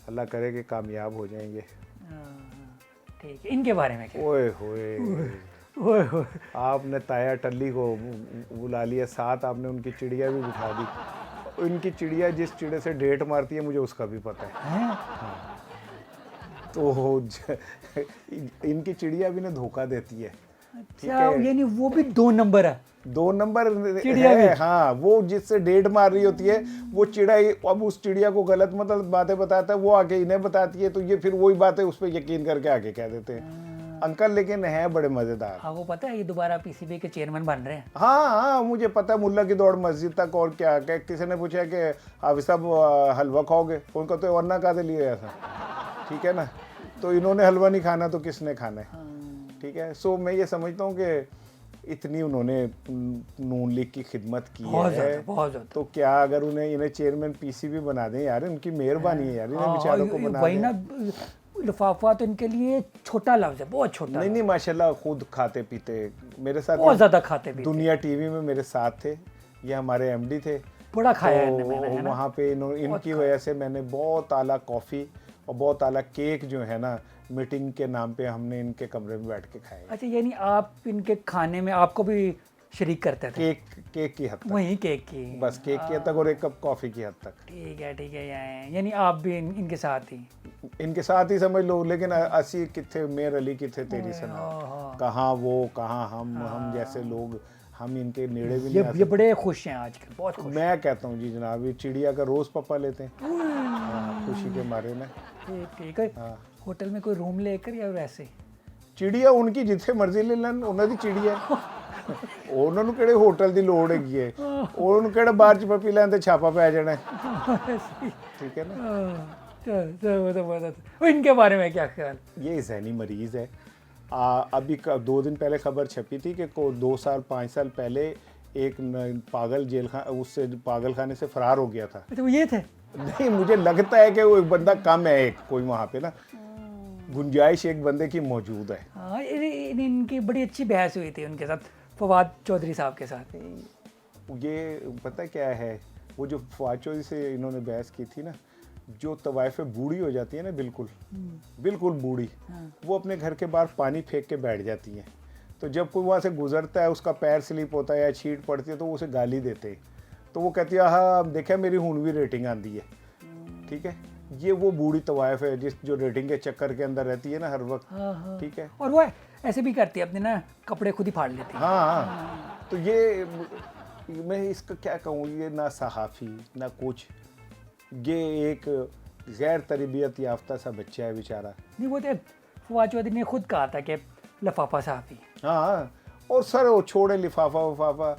अल्लाह करे कि कामयाब हो जाएंगे। ठीक है। इनके बारे में क्या? ओए होए आपने ताया टल्ली को बुला लिया साथ, आपने उनकी चिड़िया भी बिठा दी। उनकी चिड़िया जिस चिड़े से डेट मारती है मुझे उसका भी पता है। हाँ। तो इनकी चिड़िया भी ना धोखा देती है। अच्छा, यानी वो भी 2 नंबर है। 2 नंबर चिड़िया है, भी। हाँ। वो जिससे डेट मार रही होती है वो चिड़ा, अब उस चिड़िया को गलत मतलब बातें बताता है, वो आके इन्हें बताती है, तो ये फिर वही बातें उस पर यकीन करके आगे कह देते हैं। अंकल लेकिन है बड़े मजेदार। हाँ, वो पता है ये दोबारा PCB के चेयरमैन बन रहे हैं। हाँ, मुझे पता है। मुल्ला की दौड़ मस्जिद तक। और क्या क्या किसी ने पूछा कि हाफिज साहब हलवा खाओगे, उनका तो वरना कहा लिए ऐसा, ठीक है ना। तो इन्होंने हलवा नहीं खाना तो किसने खाना है, ठीक है। सो मैं ये समझता हूँ कि इतनी उन्होंने नून लीग की खिदमत की है, बहुत ज़्यादा। तो क्या अगर इन्हें चेयरमैन PCB बना दें यार, उनकी मेहरबानी है यार, इन्हें बेचारों को बना वही ना, लिफाफा तो इनके लिए छोटा लफ्ज़ है, बहुत छोटा। नहीं माशाल्लाह खुद खाते पीते मेरे साथ, बहुत ज़्यादा खाते पीते। दुनिया TV में मेरे साथ थे, ये हमारे MD थे। बड़ा खाया है तो मैंने, वहाँ पे इनकी वजह से मैंने बहुत आला कॉफ़ी और बहुत आला केक जो है ना, मीटिंग के नाम पे हमने इनके कमरे में बैठ के खाए। अच्छा, यानी आप इनके खाने में आपको भी शरीक करते थे? केक की हद तक। वही केक की, बस केक की हद तक और 1 कप कॉफ़ी की हद तक। ठीक है। यानी आप भी इनके साथ ही? इनके साथ ही समझ लो, लेकिन असी किथे मेर अली किथे तेरी सना, कहाँ वो कहाँ हम जैसे लोग, हम इनके नेड़े भी नहीं। ये बड़े खुश हैं आजकल, बहुत खुश। मैं कहता हूँ जी जनाब, ये चिड़िया का रोज़ पप्पा लेते हैं खुशी के मारे में। ठीक है। होटल में कोई रूम लेकर या वैसे? चिड़िया उनकी जिथे मर्जी ले लेन, उन्हों दी चिड़िया उन्होंने किहड़े होटल दी लोड़ हैगी है, उन्होंने किहड़ा बाहर च पपी लैन ते छापा पै जाना है, ठीक है ना। इनके बारे में क्या ख्याल? ये ज़हनी मरीज़ है। अभी 2 दिन पहले खबर छपी थी कि 5 साल पहले एक पागल उससे पागल खाने से फरार हो गया था। अच्छा, वो ये थे? नहीं, मुझे लगता है कि वो एक बंदा कम है, एक कोई वहाँ पे ना गुंजाइश एक बंदे की मौजूद है। हाँ, इनकी बड़ी अच्छी बहस हुई थी उनके साथ, फवाद चौधरी साहब के साथ। ये पता क्या है, वो जो फवाद चौधरी से इन्होंने बहस की थी ना, जो तवाइफें बूढ़ी हो जाती है ना, बिल्कुल बूढ़ी, वो अपने घर के बाहर पानी फेंक के बैठ जाती हैं। तो जब कोई वहाँ से गुजरता है, उसका पैर स्लिप होता है या छींट पड़ती है, तो वो उसे गाली देते हैं। तो वो कहती है हाँ देखा मेरी हुन भी रेटिंग आती है, ठीक है। ये वो बूढ़ी तवाइफ है जो रेटिंग के चक्कर के अंदर रहती है ना हर वक्त, ठीक है। और वो ऐसे भी करती है, अपने ना कपड़े खुद ही फाड़ लेती है। हाँ, तो ये मैं इसका क्या कहूँ, ये ना सहाफ़ी ना कुछ, ये एक गैर तरबियत याफ्ता सा बच्चा है बेचारा। नहीं, वो तो फवाद चौधरी ने खुद कहा था कि लिफाफा साफ़ी। हाँ, और सर वो छोड़े लिफाफा वफाफा,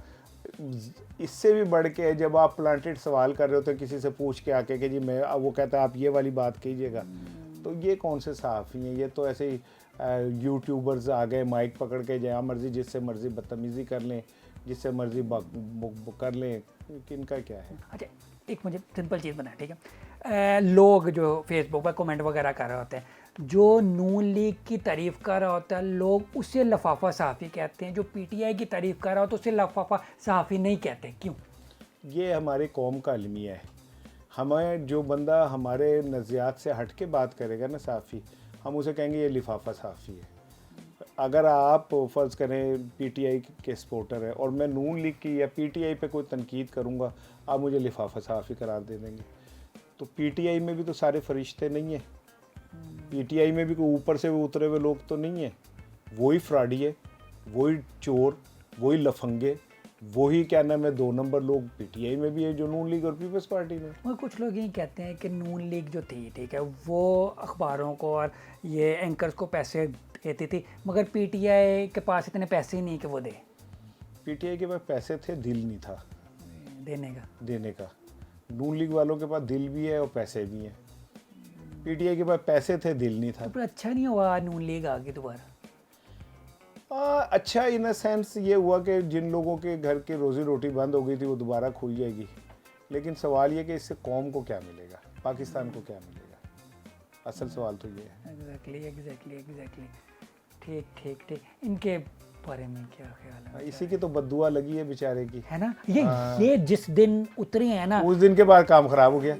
इससे भी बढ़ के जब आप प्लांटेड सवाल कर रहे होते हैं किसी से पूछ के आके कि जी मैं, वो कहता है आप ये वाली बात कीजिएगा, तो ये कौन से सहाफ़ी हैं, ये तो ऐसे ही यूट्यूबर्स आ गए माइक पकड़ के जहाँ मर्जी जिससे मर्जी बदतमीज़ी कर लें, जिससे मर्जी कर लें, किनका क्या है। अच्छा, एक मुझे सिंपल चीज़ बना, ठीक है। लोग जो फेसबुक पर कमेंट वगैरह कर रहे होते हैं, जो नून लीग की तारीफ़ कर रहा होता है, लोग उसे लफाफा सहाफ़ी कहते हैं। जो पीटीआई की तारीफ़ कर रहा हो तो उसे लफाफा सहाफ़ी नहीं कहते, क्यों? ये हमारे कौम का अलमिया है। हमें जो बंदा हमारे नज़रियात से हट के बात करेगा ना साफ़ी, हम उसे कहेंगे ये लिफाफा साफ़ी है। अगर आप फ़र्ज़ करें पीटीआई के सपोर्टर हैं और मैं नून लीग की या पीटीआई पे कोई तनकीद करूँगा, आप मुझे लिफाफा साफ़ी करार दे देंगे। तो पीटीआई में भी तो सारे फरिश्ते नहीं हैं, पीटीआई में भी कोई ऊपर से उतरे हुए लोग तो नहीं हैं। वही फ्रॉडी है, वही चोर, वही लफंगे, वही क्या नाम है 2 नंबर लोग पीटीआई में भी है जो नून लीग और पीपल्स पार्टी में। और कुछ लोग ये कहते हैं कि नून लीग जो थी, ठीक है, वो अखबारों को और ये एंकर्स को पैसे देती थी, मगर पीटीआई के पास इतने पैसे ही नहीं कि वो दे पीटीआई के पास पैसे थे, दिल नहीं था देने का। नून लीग वालों के पास दिल भी है और पैसे भी हैं। पीटीआई के पास पैसे थे, दिल नहीं था। तो फिर अच्छा नहीं हुआ नून लीग आ गई दोबारा? अच्छा इन अ सेंस ये हुआ कि जिन लोगों के घर की रोज़ी रोटी बंद हो गई थी वो दोबारा खुल जाएगी, लेकिन सवाल ये कि इससे कौम को क्या मिलेगा, पाकिस्तान को क्या मिलेगा, असल सवाल तो ये है। एग्जैक्टली। ठीक। इनके बारे में क्या ख्याल है? इसी की तो बद्दुआ लगी है बेचारे की, है ना, ये जिस दिन उतरे हैं ना, उस दिन के बाद काम खराब हो गया।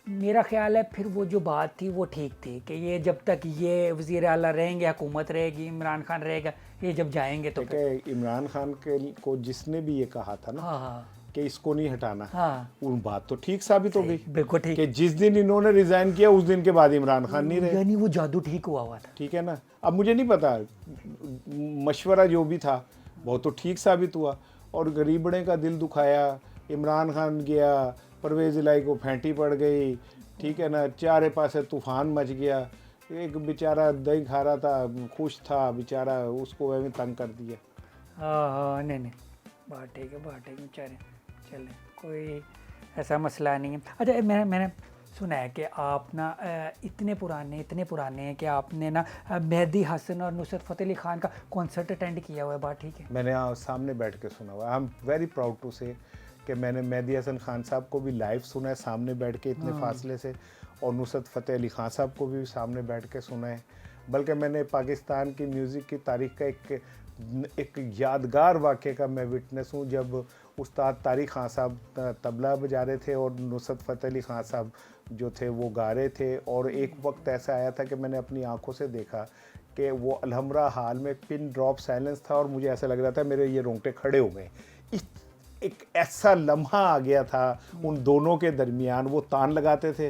मेरा ख्याल है फिर वो जो बात थी वो ठीक थी कि ये जब तक ये वज़ीर आला रहेंगे, हुकूमत रहेगी, इमरान खान रहेगा, ये जब जाएंगे तो फिर इमरान खान के को जिसने भी ये कहा था ना हाँ कि इसको नहीं हटाना, हाँ, उन बात तो ठीक साबित हो गई बिल्कुल ठीक। कि जिस दिन इन्होंने रिजाइन किया उस दिन के बाद इमरान खान नहीं रहे। यानी वो जादू ठीक हुआ था। ठीक है ना। अब मुझे नहीं पता, मशवरा जो भी था वो तो ठीक साबित हुआ और गरीबड़े का दिल दुखाया। इमरान खान गया, परवेज़ इलाही को फेंटी पड़ गई, ठीक है ना, चारे पासे तूफ़ान मच गया। एक बेचारा दही खा रहा था, खुश था बेचारा, उसको वह तंग कर दिया। हाँ, नहीं, बात ठीक है बेचारे, चले, कोई ऐसा मसला नहीं है। अच्छा, मैंने सुना है कि आप ना इतने पुराने हैं कि आपने ना मेहदी हसन और नुसरत फ़तेह अली ख़ान का कॉन्सर्ट अटेंड किया हुआ है, बात ठीक है? मैंने सामने बैठ के सुना हुआ। I am very proud to say कि मैंने मेहदी हसन खान साहब को भी लाइव सुना है सामने बैठ के इतने फासले से, और नुसरत फ़तेह अली ख़ान साहब को भी सामने बैठ के सुना है। बल्कि मैंने पाकिस्तान की म्यूज़िक की तारीख़ का एक यादगार वाक़े का मैं विटनेस हूँ, जब उस्ताद तारिक ख़ान साहब तबला बजा रहे थे और नुसरत फ़तेह अली ख़ान साहब जो थे वो गा रहे थे, और एक वक्त ऐसा आया था कि मैंने अपनी आंखों से देखा कि वो अलहमरा हाल में पिन ड्रॉप साइलेंस था और मुझे ऐसा लग रहा था मेरे ये रोंगटे खड़े हो गए। एक ऐसा लम्हा आ गया था उन दोनों के दरमियान, वो तान लगाते थे,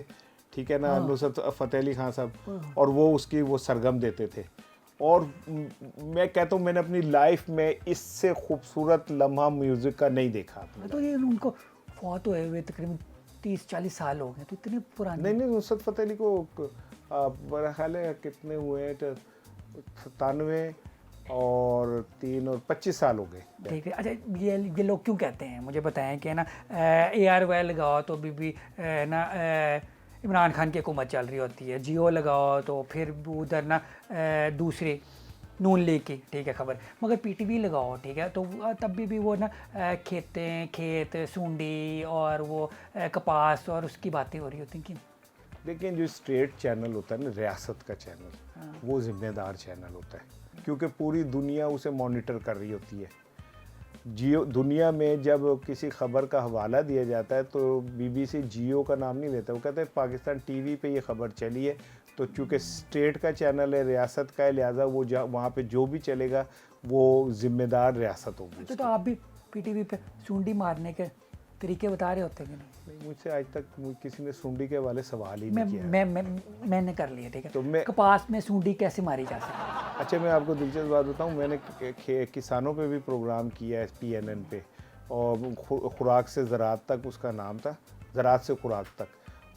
ठीक है ना, नुसरत फ़तेह अली ख़ान साहब, और वो उसकी वो सरगम देते थे। और मैं कहता हूँ मैंने अपनी लाइफ में इससे खूबसूरत लम्हा म्यूज़िक का नहीं देखा। तो ये उनको फौत हुए हुए तकरीबन 30-40 साल हो गए, तो इतने पुराने? नहीं, नुसरत फ़तेह अली को मेरा ख्याल है कितने हुए, 97 और 3 और 25 साल हो गए। ठीक है। अच्छा, ये लोग क्यों कहते हैं, मुझे बताएं कि ना ARY लगाओ तो भी ना इमरान खान की हुकूमत चल रही होती है, जियो लगाओ तो फिर उधर ना दूसरी नून लीग की, ठीक है, खबर, मगर PTV लगाओ, ठीक है, तो तब भी वो ना खेत सूंडी और वो कपास और उसकी बातें हो रही होती हैं। क्यों? लेकिन जो स्टेट चैनल होता है ना, रियासत का चैनल, वो ज़िम्मेदार चैनल होता है, क्योंकि पूरी दुनिया उसे मॉनिटर कर रही होती है। जियो दुनिया में जब किसी खबर का हवाला दिया जाता है तो BBC जियो का नाम नहीं लेता, वो कहते हैं पाकिस्तान TV पे ये खबर चली है, तो चूँकि स्टेट का चैनल है, रियासत का है, लिहाजा वो वहाँ पे जो भी चलेगा वो ज़िम्मेदार रियासत होगी। तो आप भी PTV पे सूंडी मारने के तरीके बता रहे होते हैं कि नहीं? मुझसे आज तक किसी ने सूंडी के वाले सवाल ही नहीं किया। मैंने कर लिया, ठीक है। तो कपास में सूंडी कैसे मारी जा सकती है? अच्छा, मैं आपको दिलचस्प बात बताऊं, मैंने किसानों पे भी प्रोग्राम किया है PNN पे, और खुराक से ज़राअत तक उसका नाम था, ज़राअत से खुराक तक,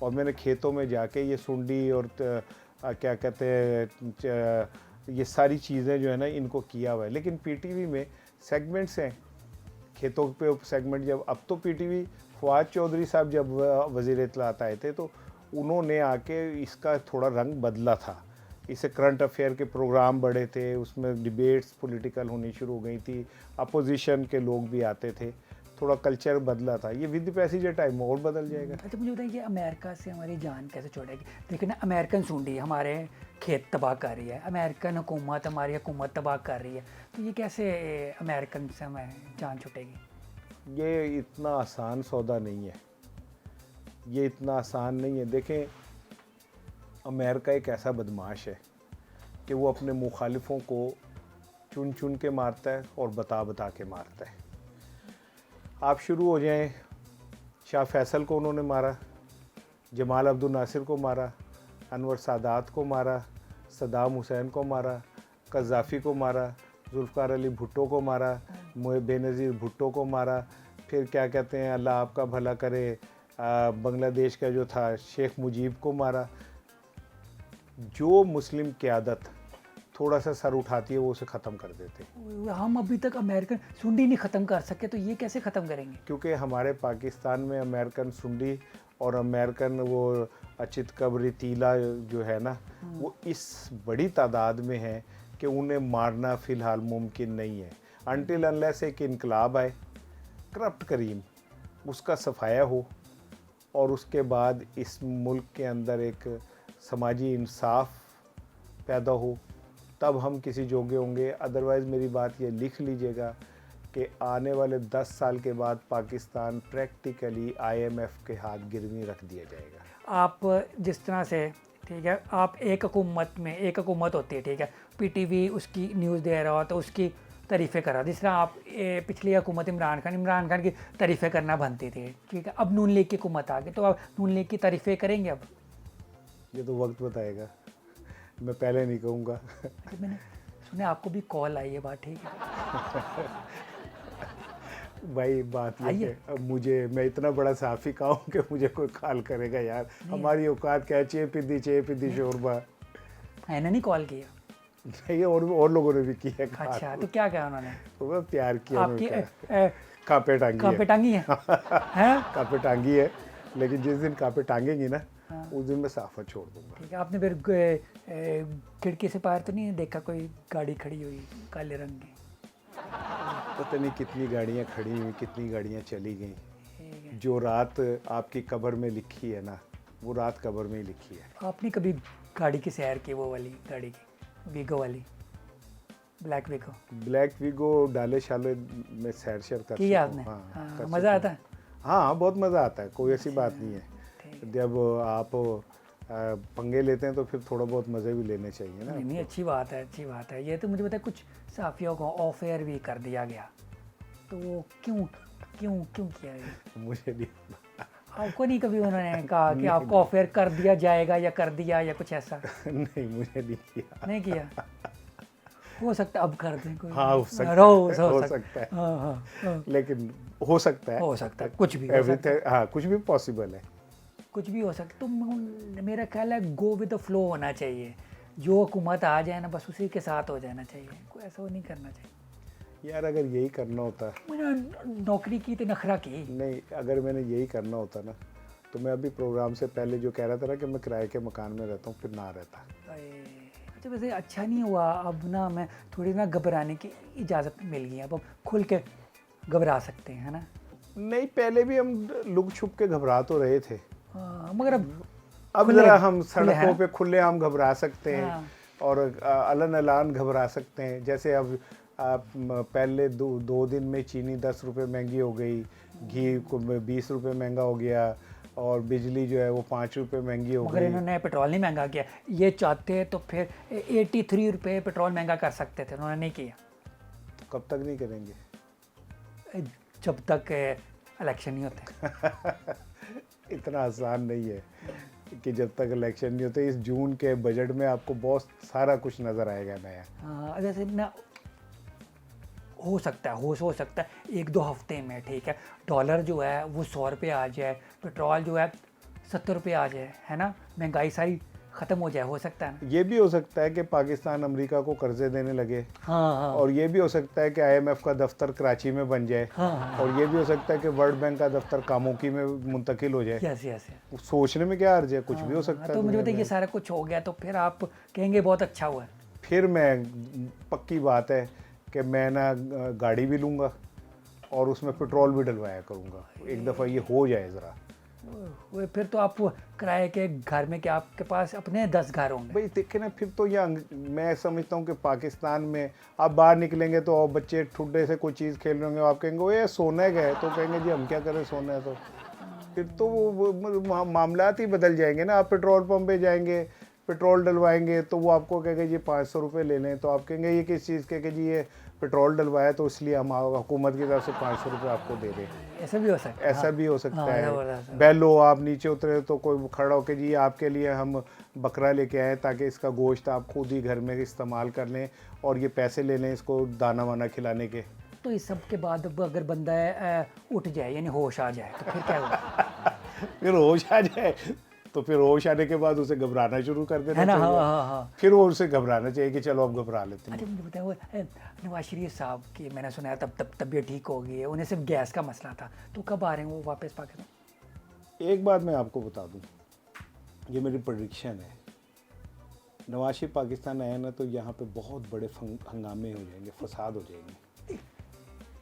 और मैंने खेतों में जाके ये सूंडी और क्या कहते हैं ये सारी चीज़ें जो है ना इनको किया हुआ है। लेकिन PTV में सेगमेंट्स हैं, खेतों पे सेगमेंट, जब अब तो PTV फवाद चौधरी साहब जब वज़ीर इत्तलात आए थे तो उन्होंने आके इसका थोड़ा रंग बदला था। इससे करंट अफेयर के प्रोग्राम बढ़े थे, उसमें डिबेट्स पॉलिटिकल होनी शुरू हो गई थी, अपोजिशन के लोग भी आते थे, थोड़ा कल्चर बदला था, ये विद पैसेज टाइम और बदल जाएगा। अच्छा मुझे बताइए कि अमेरिका से हमारी जान कैसे छोड़ेगी? देखिए ना, अमेरिकन सूंडी हमारे खेत तबाह कर रही है, अमेरिकन हुकूमत हमारी हुकूमत तबाह कर रही है, तो ये कैसे अमेरिकन से हमें जान छूटेगी? ये इतना आसान सौदा नहीं है, ये इतना आसान नहीं है। देखें, अमेरिका एक ऐसा बदमाश है कि वो अपने मुखालिफों को चुन चुन के मारता है और बता बता के मारता है। आप शुरू हो जाएं, शाह फैसल को उन्होंने मारा, जमाल अब्दुल नासिर को मारा, अनवर सादात को मारा, सद्दाम हुसैन को मारा, कज़ाफ़ी को मारा, जुल्फ़िकार अली भुट्टो को मारा, बेनज़ीर भुट्टो को मारा, फिर क्या कहते हैं, अल्लाह आपका भला करे, बांग्लादेश का जो था शेख मुजीब को मारा। जो मुस्लिम क़यादत थोड़ा सा सर उठाती है वो उसे ख़त्म कर देते हैं। हम अभी तक अमेरिकन सूंडी नहीं ख़त्म कर सके, तो ये कैसे ख़त्म करेंगे? क्योंकि हमारे पाकिस्तान में अमेरिकन सुंडी और अमेरिकन वो अचित कबरी तीला जो है ना, वो इस बड़ी तादाद में है कि उन्हें मारना फ़िलहाल मुमकिन नहीं है। अनटिल अनलेस एक इनकलाब आए, करप्ट करीम उसका सफाया हो, और उसके बाद इस मुल्क के अंदर एक समाजी इंसाफ पैदा हो, तब हम किसी जोगे होंगे। अदरवाइज़ मेरी बात ये लिख लीजिएगा कि आने वाले 10 साल के बाद पाकिस्तान प्रैक्टिकली IMF के हाथ गिरवी रख दिया जाएगा। आप जिस तरह से, ठीक है, आप एक हुकूमत होती है, ठीक है, PTV उसकी न्यूज़ दे रहा हो तो उसकी तारीफ़ें करा, जिस तरह आप पिछली हुकूमत इमरान खान की तारीफ़ें करना बनती थी, ठीक है, अब नून लीग की हुकूमत आ गई तो आप नून लीग की तारीफ़ें करेंगे? अब ये तो वक्त बताएगा, मैं पहले नहीं कहूँगा। अच्छा, मैंने सुना आपको भी कॉल आई है, बात ठीक है? भाई बात ये है, अब मैं इतना बड़ा साफ़ी का हूँ कि मुझे कोई कॉल करेगा यार? हमारी औकात क्या है, चे पिद्दी शोरबा। मैंने नहीं कॉल किया। नहीं, और लोगों ने भी किया। अच्छा, तो क्या कहा उन्होंने? तो प्यार किया आपकी कापे टांगी है कापे टांगी है, लेकिन जिस दिन कापे टांगेंगी ना, उस दिन मैं साफा छोड़ दूंगा। ठीक है। आपने फिर खिड़की से बाहर तो नहीं देखा कोई गाड़ी खड़ी हुई काले रंग की? पता नहीं कितनी गाड़ियाँ खड़ी हुई, कितनी गाड़ियाँ चली गई। जो रात आपकी कब्र में लिखी है ना, वो रात कब्र में ही लिखी है। आपने कभी गाड़ी की सैर की, वो वाली गाड़ी की, वीगो वाली, ब्लैक वीगो डाले शाले में सैर कर की आपने? हाँ, मज़ा आता है? हाँ, बहुत मज़ा आता है, कोई ऐसी बात नहीं है। जब आप पंगे लेते हैं तो फिर थोड़ा बहुत मज़े भी लेने चाहिए ना। नहीं, अच्छी बात है, अच्छी बात है। ये तो मुझे पता है, कुछ साफियों को ऑफ एयर भी कर दिया गया, तो वो क्यों किया है? मुझे नहीं, आपको नहीं कभी उन्होंने कहा कि आपको ऑफ एयर कर दिया जाएगा या कर दिया या कुछ ऐसा? नहीं, मुझे नहीं किया। नहीं किया? हो सकता है अब कर दें कोई। हाँ, हो सकता है। हाँ, लेकिन हो सकता है कुछ भी हाँ, कुछ भी पॉसिबल है, कुछ भी हो सकता है। तो मेरा ख्याल है गो विद द फ्लो होना चाहिए, जो हुकूमत आ जाए ना बस उसी के साथ हो जाना चाहिए, कोई ऐसा वो नहीं करना चाहिए। यार अगर यही करना होता, मैंने नौकरी की तो नखरा की नहीं, अगर मैंने यही करना होता ना, तो मैं अभी प्रोग्राम से पहले जो कह रहा था ना कि मैं किराए के मकान में रहता हूँ, फिर ना रहता। अच्छा, वैसे अच्छा नहीं हुआ, अब ना मैं थोड़ी ना घबराने की इजाज़त मिल गई, अब खुल के घबरा सकते हैं, है ना? नहीं, पहले भी हम लुक छुप के घबरा तो रहे थे, मगर अब जरा हम सड़कों पे खुले हम घबरा सकते हैं। हाँ। और अलन अलान घबरा सकते हैं। जैसे अब पहले दो दिन में चीनी 10 रुपये महंगी हो गई, घी को 20 रुपये महंगा हो गया, और बिजली जो है वो 5 रुपये महंगी हो गई। मगर इन्होंने पेट्रोल नहीं महंगा किया, ये चाहते तो फिर 83 रुपये पेट्रोल महंगा कर सकते थे, उन्होंने नहीं किया। तो कब तक नहीं करेंगे? जब तक इलेक्शन नहीं होते। इतना आसान नहीं है कि जब तक इलेक्शन नहीं होते। इस जून के बजट में आपको बहुत सारा कुछ नज़र आएगा नया। हाँ, जैसे ना हो सकता है 1-2 हफ्ते में, ठीक है, डॉलर जो है वो 100 रुपये आ जाए, पेट्रोल जो है 70 रुपये आ जाए, है ना, महंगाई सारी ख़त्म हो जाए, हो सकता है ना? ये भी हो सकता है कि पाकिस्तान अमेरिका को कर्जे देने लगे। हाँ। और ये भी हो सकता है कि IMF का दफ्तर कराची में बन जाए। हाँ। और ये भी हो सकता है कि वर्ल्ड बैंक का दफ्तर कामोकी में मुंतकिल हो जाए। यस। सोचने में क्या अर्ज है, कुछ भी हो सकता है। तो मुझे बताइए, ये सारा कुछ हो गया तो फिर आप कहेंगे बहुत अच्छा हुआ है? फिर मैं, पक्की बात है कि मैं ना गाड़ी भी लूँगा और उसमें पेट्रोल भी डलवाया करूँगा। एक दफ़ा ये हो जाए ज़रा। वो फिर तो आप किराए के घर में क्या आपके पास अपने 10 घर होंगे? भाई देखे ना, फिर तो ये मैं समझता हूँ कि पाकिस्तान में आप बाहर निकलेंगे तो बच्चे ठुड्डे से कोई चीज़ खेल रहे होंगे, आप कहेंगे वो ये सोने गए, तो कहेंगे जी हम क्या करें सोने है तो। फिर तो वो मामलात ही बदल जाएंगे ना। आप पेट्रोल पंप पे जाएंगे, पेट्रोल डलवाएंगे तो वो आपको कहेगा जी 500 रुपये ले लें, तो आप कहेंगे ये किस चीज़ के, कि जी ये पेट्रोल डलवाया तो इसलिए हम हुकूमत की तरफ से 500 रुपये आपको दे दें। ऐसा भी हो सकता है। ऐसा भी हो सकता हाँ, है। ज़बरदस्त। बैल हो, आप नीचे उतरे तो कोई खड़ा होकर जी आपके लिए हम बकरा लेके आए ताकि इसका गोश्त आप खुद ही घर में इस्तेमाल कर लें और ये पैसे ले लें इसको दाना वाना खिलाने के। तो इस सब के बाद अब अगर बंदा उठ जाए यानी होश आ जाए तो फिर क्या होगा? फिर होश आ जाए तो फिर होश आने के बाद उसे घबराना शुरू कर देना है ना? चाहिए। हाँ हाँ हाँ। फिर वो उसे घबराना चाहिए कि चलो अब घबरा लेते हैं। अच्छा मुझे बताओ, नवाज शरीफ साहब की मैंने सुना है तब तबीयत ठीक हो गई है, उन्हें सिर्फ गैस का मसला था, तो कब आ रहे हैं वो वापस पाकिस्तान? एक बात मैं आपको बता दूं, ये मेरी प्रेडिक्शन है, नवाज शरीफ पाकिस्तान आए ना तो यहाँ पे बहुत बड़े हंगामे हो जाएंगे, फसाद हो जाएंगे।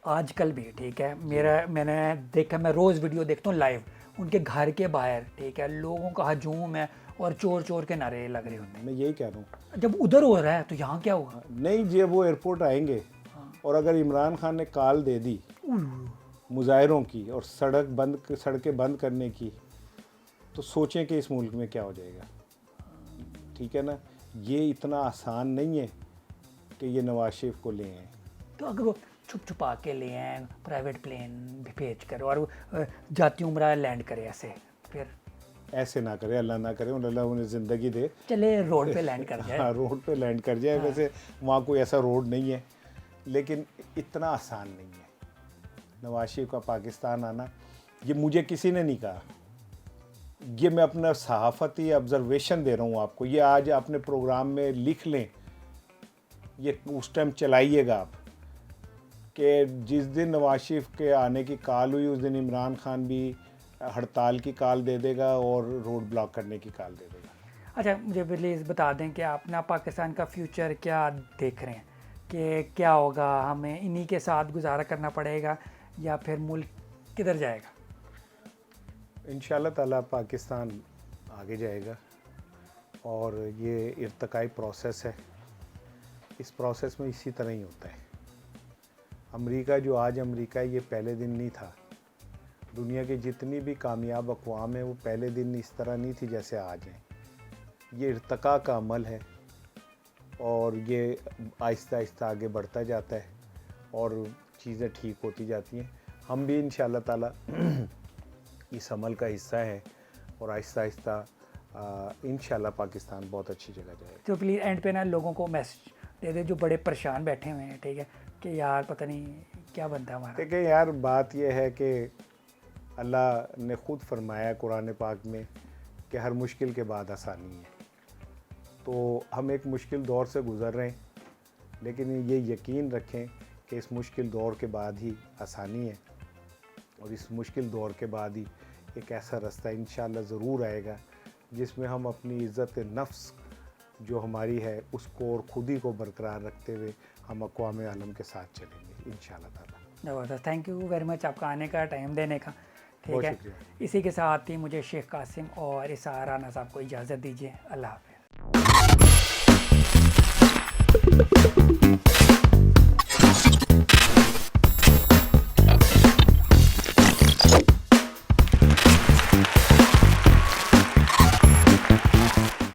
आजकल भी ठीक है, मैंने देखा, मैं रोज़ वीडियो देखता हूँ लाइव, उनके घर के बाहर ठीक है लोगों का हजूम है और चोर चोर के नारे लग रहे होते मैं यही कह रहा हूँ। हैं। जब उधर हो रहा है तो यहाँ क्या होगा? नहीं, जब वो एयरपोर्ट आएंगे और अगर इमरान खान ने कॉल दे दी मुजाहिरों की और सड़कें बंद करने की, तो सोचें कि इस मुल्क में क्या हो जाएगा। ठीक है ना, ये इतना आसान नहीं है कि ये नवाज शरीफ को ले आए। तो अगर वो छुप छुपा के ले आए प्राइवेट प्लेन भेज कर और जाती उम्रा लैंड करे ऐसे, फिर ऐसे ना करे, अल्लाह ना करे, अल्लाह उन्हें ज़िंदगी दे, चले रोड पे लैंड कर जाए। हाँ, रोड पे लैंड कर जाए। वैसे वहाँ कोई ऐसा रोड नहीं है, लेकिन इतना आसान नहीं है नवाज शरीफ का पाकिस्तान आना। ये मुझे किसी ने नहीं कहा, ये मैं अपना सहाफ़ती ऑब्ज़र्वेशन दे रहा हूँ आपको। ये आज अपने प्रोग्राम में लिख लें, ये उस टाइम चलाइएगा आप, कि जिस दिन नवाज शरीफ के आने की कॉल हुई उस दिन इमरान खान भी हड़ताल की कॉल दे देगा और रोड ब्लॉक करने की कॉल दे देगा। अच्छा मुझे प्लीज़ बता दें कि आप ना पाकिस्तान का फ्यूचर क्या देख रहे हैं, कि क्या होगा, हमें इन्हीं के साथ गुजारा करना पड़ेगा या फिर मुल्क किधर जाएगा? इंशाल्लाह ताला पाकिस्तान आगे जाएगा और ये इर्तिकाई प्रोसेस है। इस प्रोसेस में इसी तरह ही होता है। अमेरिका जो आज अमेरिका है, ये पहले दिन नहीं था। दुनिया की जितनी भी कामयाब अक़वाम है वो पहले दिन इस तरह नहीं थी जैसे आज हैं। ये इर्तिका का अमल है और ये आहिस्ता आहिस्ता आगे बढ़ता जाता है और चीज़ें ठीक होती जाती हैं। हम भी इंशाल्लाह ताला इस अमल का हिस्सा है और आहिस्ता आहिस्ता इंशाल्लाह पाकिस्तान बहुत अच्छी जगह जाएगा। तो प्लीज़ एंड पे ना लोगों को मैसेज दे दे जो बड़े परेशान बैठे हुए हैं, ठीक है, कि यार पता नहीं क्या बनता है हमारा। देखिए यार, बात यह है कि अल्लाह ने ख़ुद फरमाया कुरान पाक में कि हर मुश्किल के बाद आसानी है। तो हम एक मुश्किल दौर से गुज़र रहे हैं, लेकिन ये यकीन रखें कि इस मुश्किल दौर के बाद ही आसानी है और इस मुश्किल दौर के बाद ही एक ऐसा रास्ता इंशाल्लाह ज़रूर आएगा जिसमें हम अपनी इज़्ज़त नफ्स जो हमारी है उसको और ख़ुद ही को बरकरार रखते हुए हम अक़वाम आलम के साथ चलेंगे इंशाल्लाह ताला। ज़बरदस्त, थैंक यू वेरी मच आपका आने का, टाइम देने का, ठीक बहुत है। शुक्रिया। इसी के साथ ही मुझे शेख कासिम और इसार राना साहब को इजाज़त दीजिए। अल्लाह हाफ़िज़।